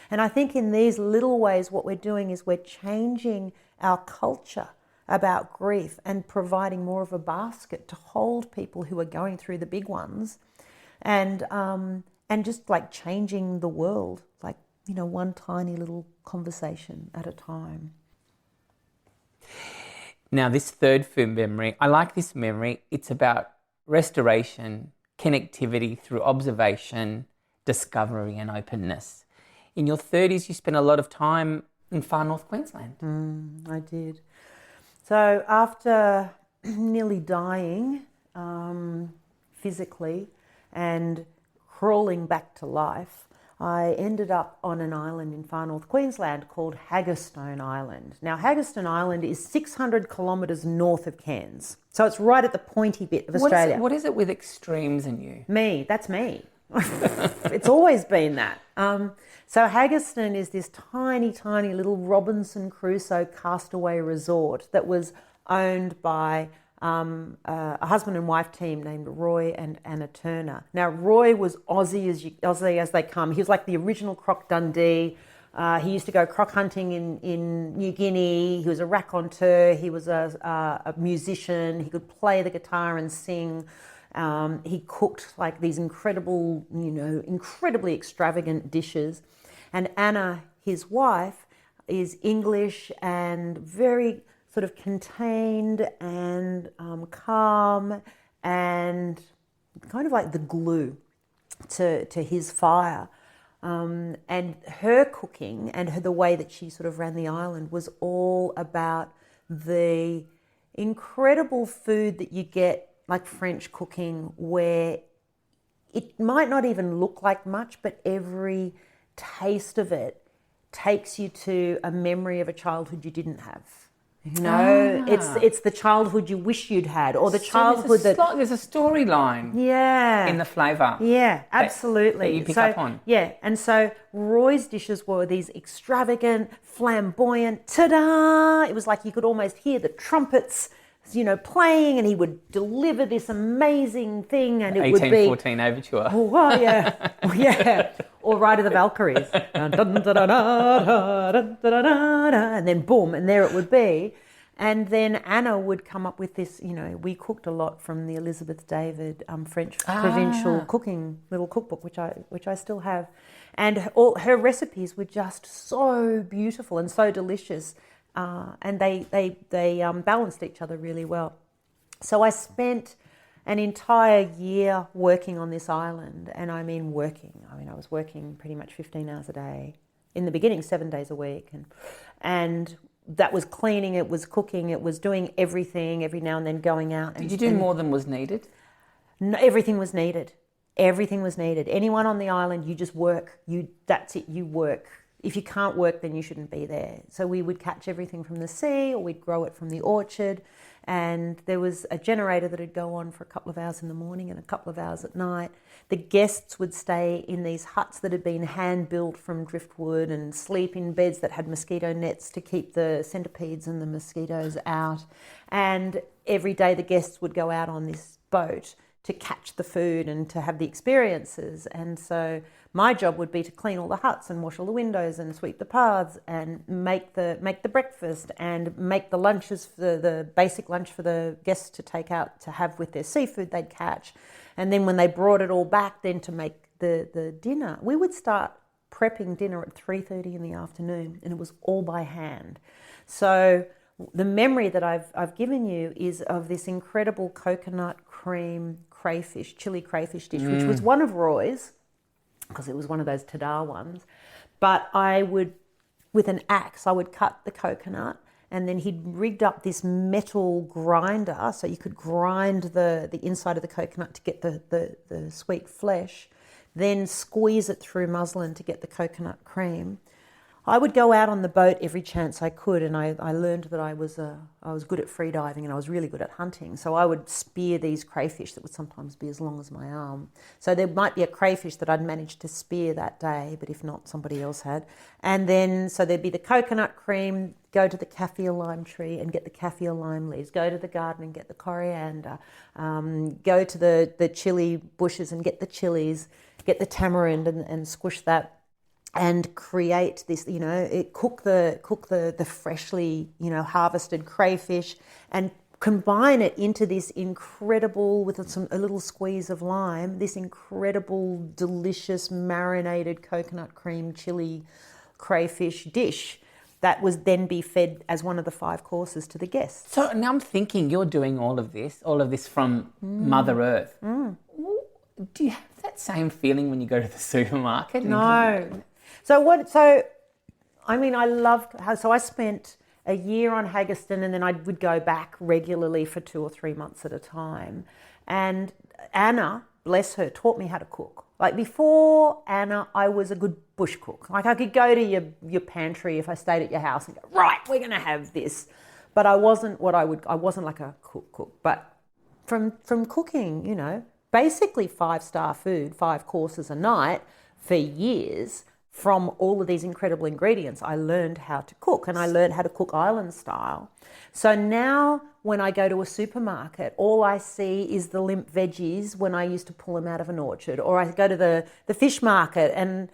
And I think in these little ways what we're doing is we're changing our culture about grief and providing more of a basket to hold people who are going through the big ones, and just like changing the world, like, one tiny little conversation at a time. Now, this third food memory, I like this memory. It's about restoration, connectivity through observation, discovery and openness. In your 30s, you spent a lot of time in far north Queensland. I did. So after nearly dying physically and crawling back to life, I ended up on an island in far north Queensland called Haggerstone Island. Now, Haggerstone Island is 600 kilometres north of Cairns. So it's right at the pointy bit of Australia. What is it with extremes in you? Me, that's me. It's always been that. So Haggerstone is this tiny, tiny little Robinson Crusoe castaway resort that was owned by a husband and wife team named Roy and Anna Turner. Now, Roy was Aussie as they come. He was like the original Croc Dundee. He used to go croc hunting in New Guinea. He was a raconteur. He was a musician. He could play the guitar and sing. He cooked like these incredibly extravagant dishes. And Anna, his wife, is English and very sort of contained and calm and kind of like the glue to his fire. And her cooking and the way that she sort of ran the island was all about the incredible food that you get, like French cooking, where it might not even look like much, but every taste of it takes you to a memory of a childhood you didn't have. You know, it's the childhood you wish you'd had, or the childhood there's a storyline. Yeah. In the flavour. Yeah, absolutely. That you pick up on. Yeah, and so Roy's dishes were these extravagant, flamboyant, ta-da! It was like you could almost hear the trumpets, you know, playing, and he would deliver this amazing thing, and it would be 1814 overture. Oh, well, yeah, yeah, or Ride of the Valkyries, and then boom, and there it would be. And then Anna would come up with this, you know, we cooked a lot from the Elizabeth David French provincial cooking little cookbook, which I still have. And all her recipes were just so beautiful and so delicious. And they balanced each other really well. So I spent an entire year working on this island, and I mean working. I mean, I was working pretty much 15 hours a day. In the beginning, 7 days a week. And that was cleaning, it was cooking, it was doing everything, every now and then going out. Did you do more than was needed? No, everything was needed. Everything was needed. Anyone on the island, you just work. That's it, you work. If you can't work, then you shouldn't be there. So we would catch everything from the sea, or we'd grow it from the orchard. And there was a generator that would go on for a couple of hours in the morning and a couple of hours at night. The guests would stay in these huts that had been hand-built from driftwood and sleep in beds that had mosquito nets to keep the centipedes and the mosquitoes out. And every day the guests would go out on this boat to catch the food and to have the experiences. And so my job would be to clean all the huts and wash all the windows and sweep the paths and make the breakfast and make the lunches, for the basic lunch for the guests to take out to have with their seafood they'd catch. And then when they brought it all back, then to make the dinner. We would start prepping dinner at 3:30 in the afternoon, and it was all by hand. So the memory that I've given you is of this incredible coconut cream crayfish, chili crayfish dish, which was one of Roy's, because it was one of those Tadar ones. But I would, with an axe, I would cut the coconut, and then he'd rigged up this metal grinder so you could grind the inside of the coconut to get the sweet flesh, then squeeze it through muslin to get the coconut cream. I would go out on the boat every chance I could, and I learned that I was good at free diving, and I was really good at hunting. So I would spear these crayfish that would sometimes be as long as my arm. So there might be a crayfish that I'd managed to spear that day, but if not, somebody else had. And then, so there'd be the coconut cream, go to the kaffir lime tree and get the kaffir lime leaves, go to the garden and get the coriander, go to the chili bushes and get the chilies, get the tamarind and squish that, and create this, you know, cook the freshly, you know, harvested crayfish and combine it into this incredible, with a little squeeze of lime, this incredible, delicious, marinated coconut cream chili crayfish dish that was then be fed as one of the 5 courses to the guests. So now I'm thinking you're doing all of this from Mother Earth. Do you have that same feeling when you go to the supermarket? No. So I spent a year on Haggerston, and then I would go back regularly for 2 or 3 months at a time. And Anna, bless her, taught me how to cook. Like before Anna, I was a good bush cook. Like I could go to your pantry if I stayed at your house and go, right, we're going to have this. But I wasn't like a cook. But from cooking, you know, basically 5-star food, 5 courses a night for years, from all of these incredible ingredients, I learned how to cook, and I learned how to cook island style. So now when I go to a supermarket, all I see is the limp veggies when I used to pull them out of an orchard, or I go to the fish market and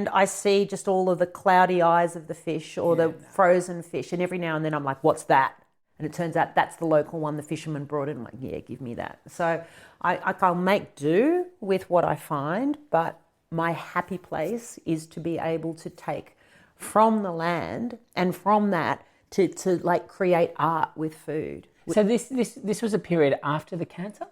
I see just all of the cloudy eyes of the fish or the frozen fish, and every now and then I'm like, what's that? And it turns out that's the local one the fisherman brought in. I'm like, yeah, give me that. So I'll make do with what I find, but my happy place is to be able to take from the land, and from that to like create art with food. So this was a period after the cancer?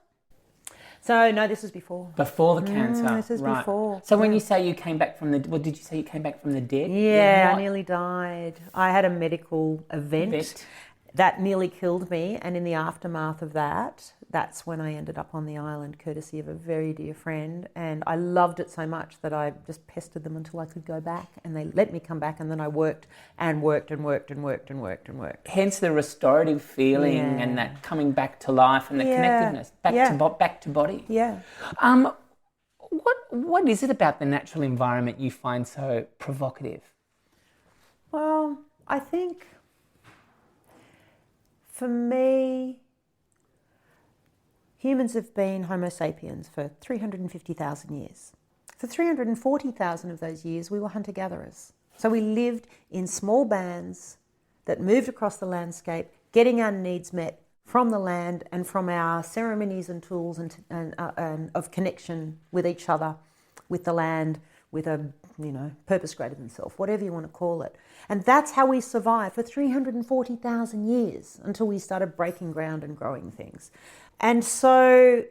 So no, this was before. Before the cancer. This is right. before. So when you say you came back from the, well, did you say you came back from the dead? Yeah, What? I nearly died. I had a medical event that nearly killed me, and in the aftermath of that, that's when I ended up on the island, courtesy of a very dear friend. And I loved it so much that I just pestered them until I could go back, and they let me come back, and then I worked and worked and worked and worked and worked and worked. Hence the restorative feeling and that coming back to life and the connectedness, back to body. Yeah. What is it about the natural environment you find so provocative? Well, I think for me, humans have been Homo sapiens for 350,000 years. For 340,000 of those years, we were hunter-gatherers. So we lived in small bands that moved across the landscape, getting our needs met from the land and from our ceremonies and tools and of connection with each other, with the land, with a purpose greater than self, whatever you want to call it. And that's how we survived for 340,000 years until we started breaking ground and growing things. And so,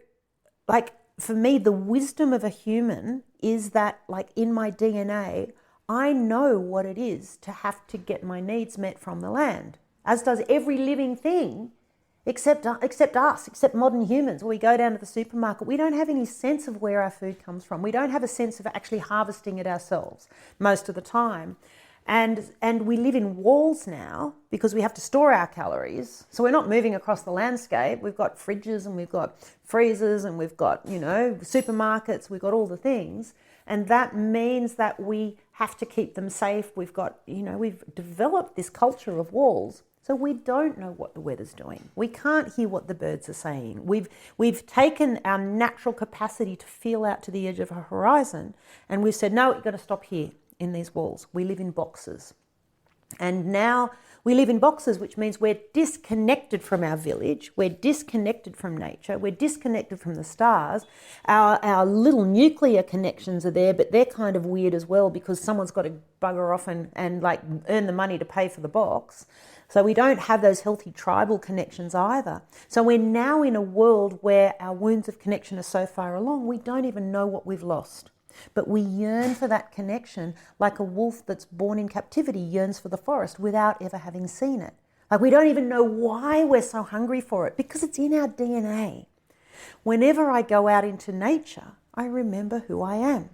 like, for me, the wisdom of a human is that, like, in my DNA, I know what it is to have to get my needs met from the land, as does every living thing except us, except modern humans. When we go down to the supermarket, we don't have any sense of where our food comes from. We don't have a sense of actually harvesting it ourselves most of the time. And we live in walls now because we have to store our calories. So we're not moving across the landscape. We've got fridges and we've got freezers and we've got, supermarkets. We've got all the things. And that means that we have to keep them safe. We've got, we've developed this culture of walls. So we don't know what the weather's doing. We can't hear what the birds are saying. We've taken our natural capacity to feel out to the edge of a horizon, and we've said, no, we've got to stop here in these walls. We live in boxes. And now we live in boxes, which means we're disconnected from our village, we're disconnected from nature, we're disconnected from the stars. Our little nuclear connections are there, but they're kind of weird as well because someone's got to bugger off and like earn the money to pay for the box. So we don't have those healthy tribal connections either. So we're now in a world where our wounds of connection are so far along, we don't even know what we've lost. But we yearn for that connection like a wolf that's born in captivity yearns for the forest without ever having seen it. Like we don't even know why we're so hungry for it because it's in our DNA. Whenever I go out into nature, I remember who I am.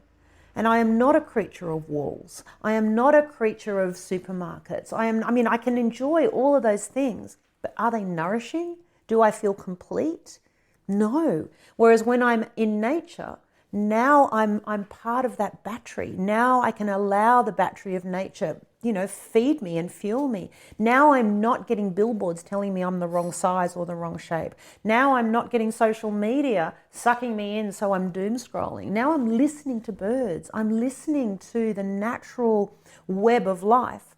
And I am not a creature of walls. I am not a creature of supermarkets. I can enjoy all of those things, but are they nourishing? Do I feel complete? No. Whereas when I'm in nature, now I'm part of that battery. Now I can allow the battery of nature, feed me and fuel me. Now I'm not getting billboards telling me I'm the wrong size or the wrong shape. Now I'm not getting social media sucking me in so I'm doom scrolling. Now I'm listening to birds. I'm listening to the natural web of life.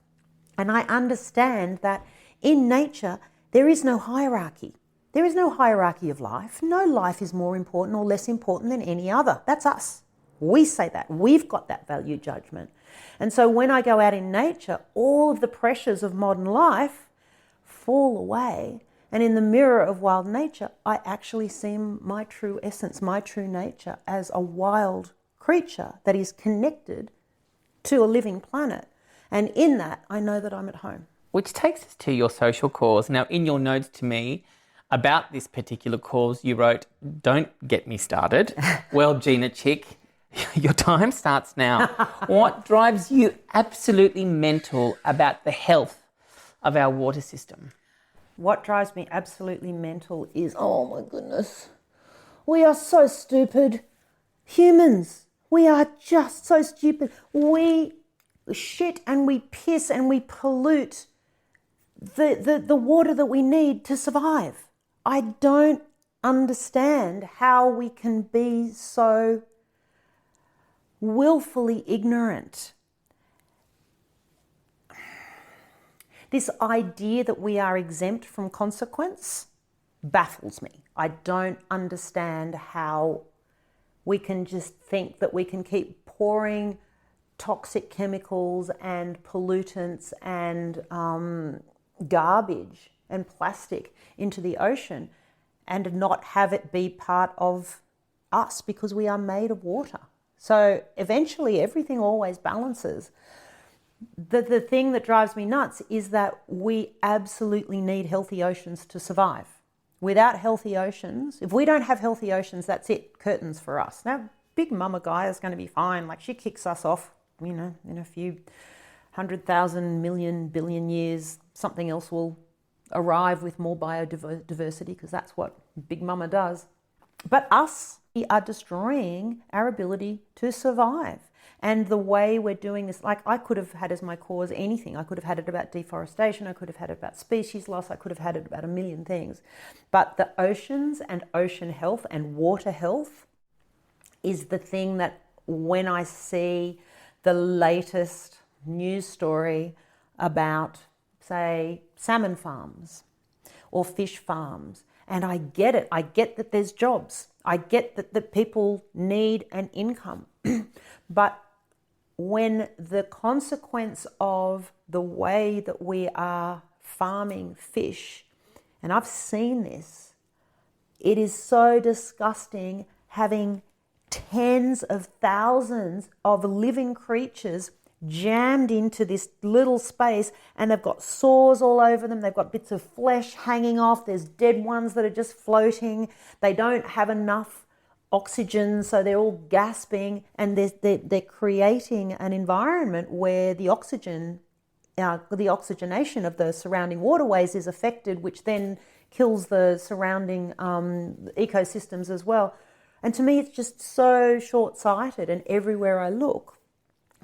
And I understand that in nature, there is no hierarchy. There is no hierarchy of life. No life is more important or less important than any other. That's us. We say that. We've got that value judgment. And so when I go out in nature, all of the pressures of modern life fall away. And in the mirror of wild nature, I actually see my true essence, my true nature as a wild creature that is connected to a living planet. And in that, I know that I'm at home. Which takes us to your social cause. Now, in your notes to me, about this particular cause, you wrote, "Don't get me started." Well, Gina Chick, your time starts now. What drives you absolutely mental about the health of our water system? What drives me absolutely mental is, oh my goodness, we are so stupid. Humans, we are just so stupid. We shit and we piss and we pollute the water that we need to survive. I don't understand how we can be so willfully ignorant. This idea that we are exempt from consequence baffles me. I don't understand how we can just think that we can keep pouring toxic chemicals and pollutants and garbage and plastic into the ocean and not have it be part of us, because we are made of water. So eventually everything always balances. The thing that drives me nuts is that we absolutely need healthy oceans to survive. Without healthy oceans, if we don't have healthy oceans, that's it, curtains for us. Now, Big Mama Gaia is going to be fine. Like, she kicks us off, you know, in a few 100,000 million billion years, something else will arrive with more biodiversity, because that's what Big Mama does. But us, we are destroying our ability to survive. And the way we're doing this, like, I could have had as my cause anything. I could have had it about deforestation. I could have had it about species loss. I could have had it about a million things. But the oceans and ocean health and water health is the thing that, when I see the latest news story about, say, salmon farms or fish farms, and I get it. I get that there's jobs. I get that people need an income. But when the consequence of the way that we are farming fish, and I've seen this, it is so disgusting, having tens of thousands of living creatures jammed into this little space, and they've got sores all over them, they've got bits of flesh hanging off, there's dead ones that are just floating, they don't have enough oxygen, so they're all gasping, and they're creating an environment where the oxygenation of the surrounding waterways is affected, which then kills the surrounding ecosystems as well. And to me, it's just so short-sighted, and everywhere I look,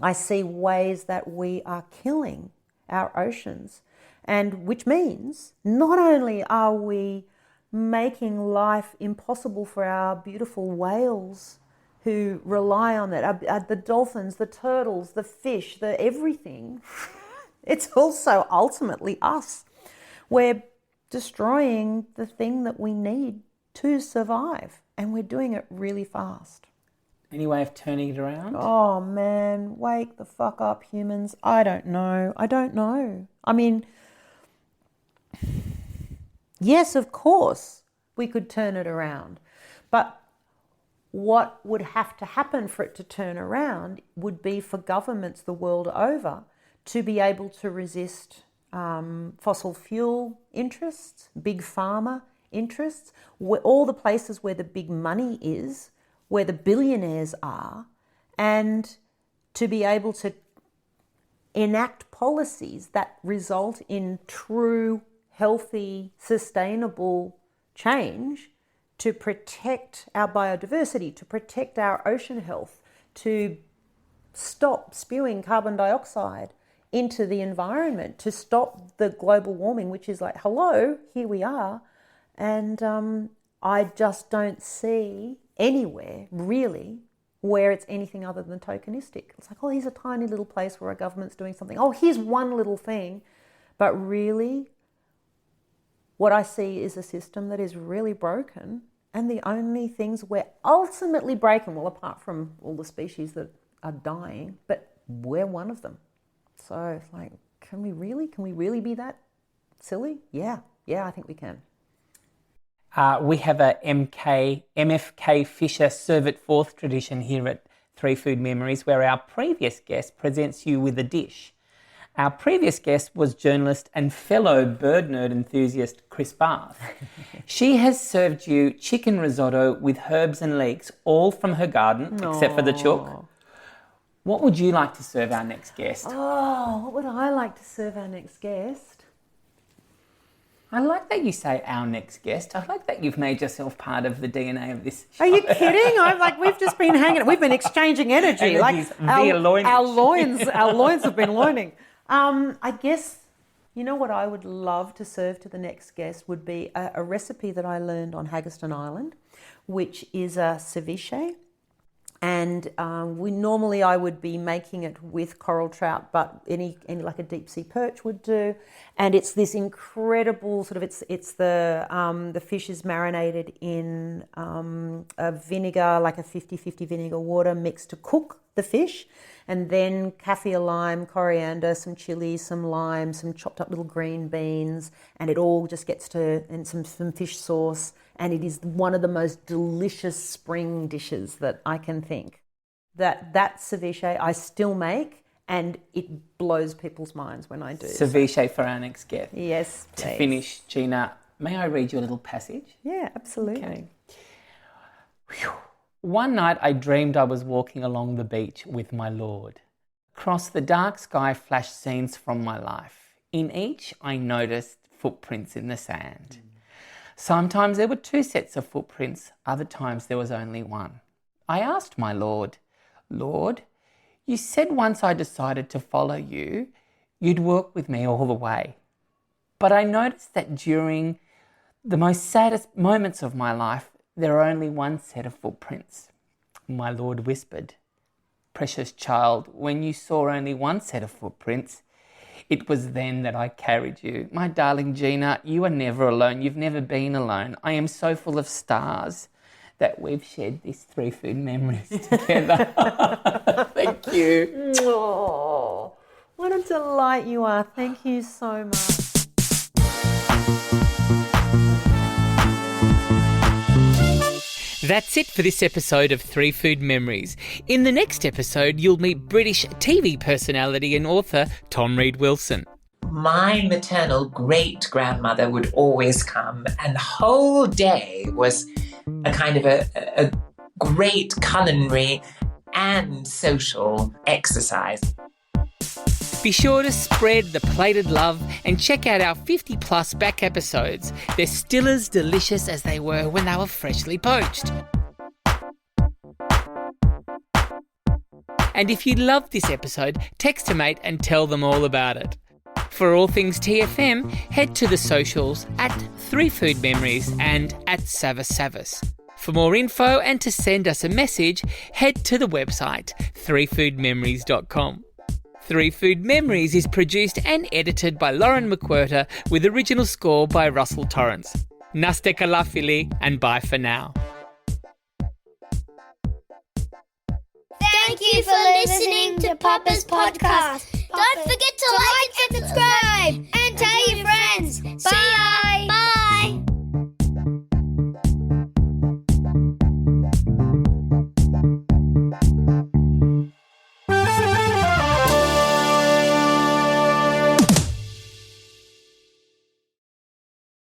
I see ways that we are killing our oceans, and which means not only are we making life impossible for our beautiful whales who rely on it, the dolphins, the turtles, the fish, the everything, it's also ultimately us. We're destroying the thing that we need to survive, and we're doing it really fast. Any way of turning it around? Oh man, wake the fuck up, humans. I don't know. I mean, yes, of course, we could turn it around. But what would have to happen for it to turn around would be for governments the world over to be able to resist fossil fuel interests, big pharma interests, all the places where the big money is, where the billionaires are, and to be able to enact policies that result in true, healthy, sustainable change to protect our biodiversity, to protect our ocean health, to stop spewing carbon dioxide into the environment, to stop the global warming, which is like, hello, here we are. And I just don't see anywhere really where it's anything other than tokenistic. It's like, oh, here's a tiny little place where a government's doing something. Oh, here's one little thing. But really, what I see is a system that is really broken, and the only things we're ultimately breaking, well, apart from all the species that are dying, but we're one of them. So it's like, can we really be that silly? Yeah, I think we can. We have a MFK Fisher Serve It Forth tradition here at Three Food Memories, where our previous guest presents you with a dish. Our previous guest was journalist and fellow bird nerd enthusiast Chris Barth. She has served you chicken risotto with herbs and leeks, all from her garden, except for the chook. What would you like to serve our next guest? Oh, what would I like to serve our next guest? I like that you say our next guest. I like that you've made yourself part of the DNA of this show. Are you kidding? We've just been hanging. We've been exchanging energy. Our loins have been loining. I guess, you know what I would love to serve to the next guest would be a recipe that I learned on Haggerston Island, which is a ceviche. And I would be making it with coral trout, but any like a deep sea perch would do. And it's this incredible sort of, it's the fish is marinated in a vinegar, like a 50-50 vinegar water mixed to cook the fish, and then kaffir lime, coriander, some chili, some lime, some chopped up little green beans, and it all just gets and some fish sauce, and it is one of the most delicious spring dishes that I can think. That ceviche I still make, and it blows people's minds when I do. Ceviche for our next guest. Yes, please. To finish, Gina, may I read you a little passage? Yeah, absolutely. Okay. Whew. One night I dreamed I was walking along the beach with my Lord. Across the dark sky flashed scenes from my life. In each I noticed footprints in the sand. Sometimes there were 2 sets of footprints, other times there was only one. I asked my Lord, Lord, you said once I decided to follow you, you'd walk with me all the way. But I noticed that during the most saddest moments of my life, there are only one set of footprints. My Lord whispered, precious child, when you saw only one set of footprints, it was then that I carried you. My darling Gina, you are never alone. You've never been alone. I am so full of stars that we've shared these 3 food memories together. Thank you. Oh, what a delight you are. Thank you so much. That's it for this episode of 3 Food Memories. In the next episode, you'll meet British TV personality and author Tom Reed-Wilson. My maternal great-grandmother would always come, and the whole day was a kind of a great culinary and social exercise. Be sure to spread the plated love and check out our 50-plus back episodes. They're still as delicious as they were when they were freshly poached. And if you loved this episode, text a mate and tell them all about it. For all things TFM, head to the socials at 3 Food Memories and at Savas. For more info and to send us a message, head to the website 3foodmemories.com. 3 Food Memories is produced and edited by Lauren McWhirter with original score by Russell Torrance. Naste kalafili and bye for now. Thank you for listening to Papa's podcast. Don't forget to like and subscribe.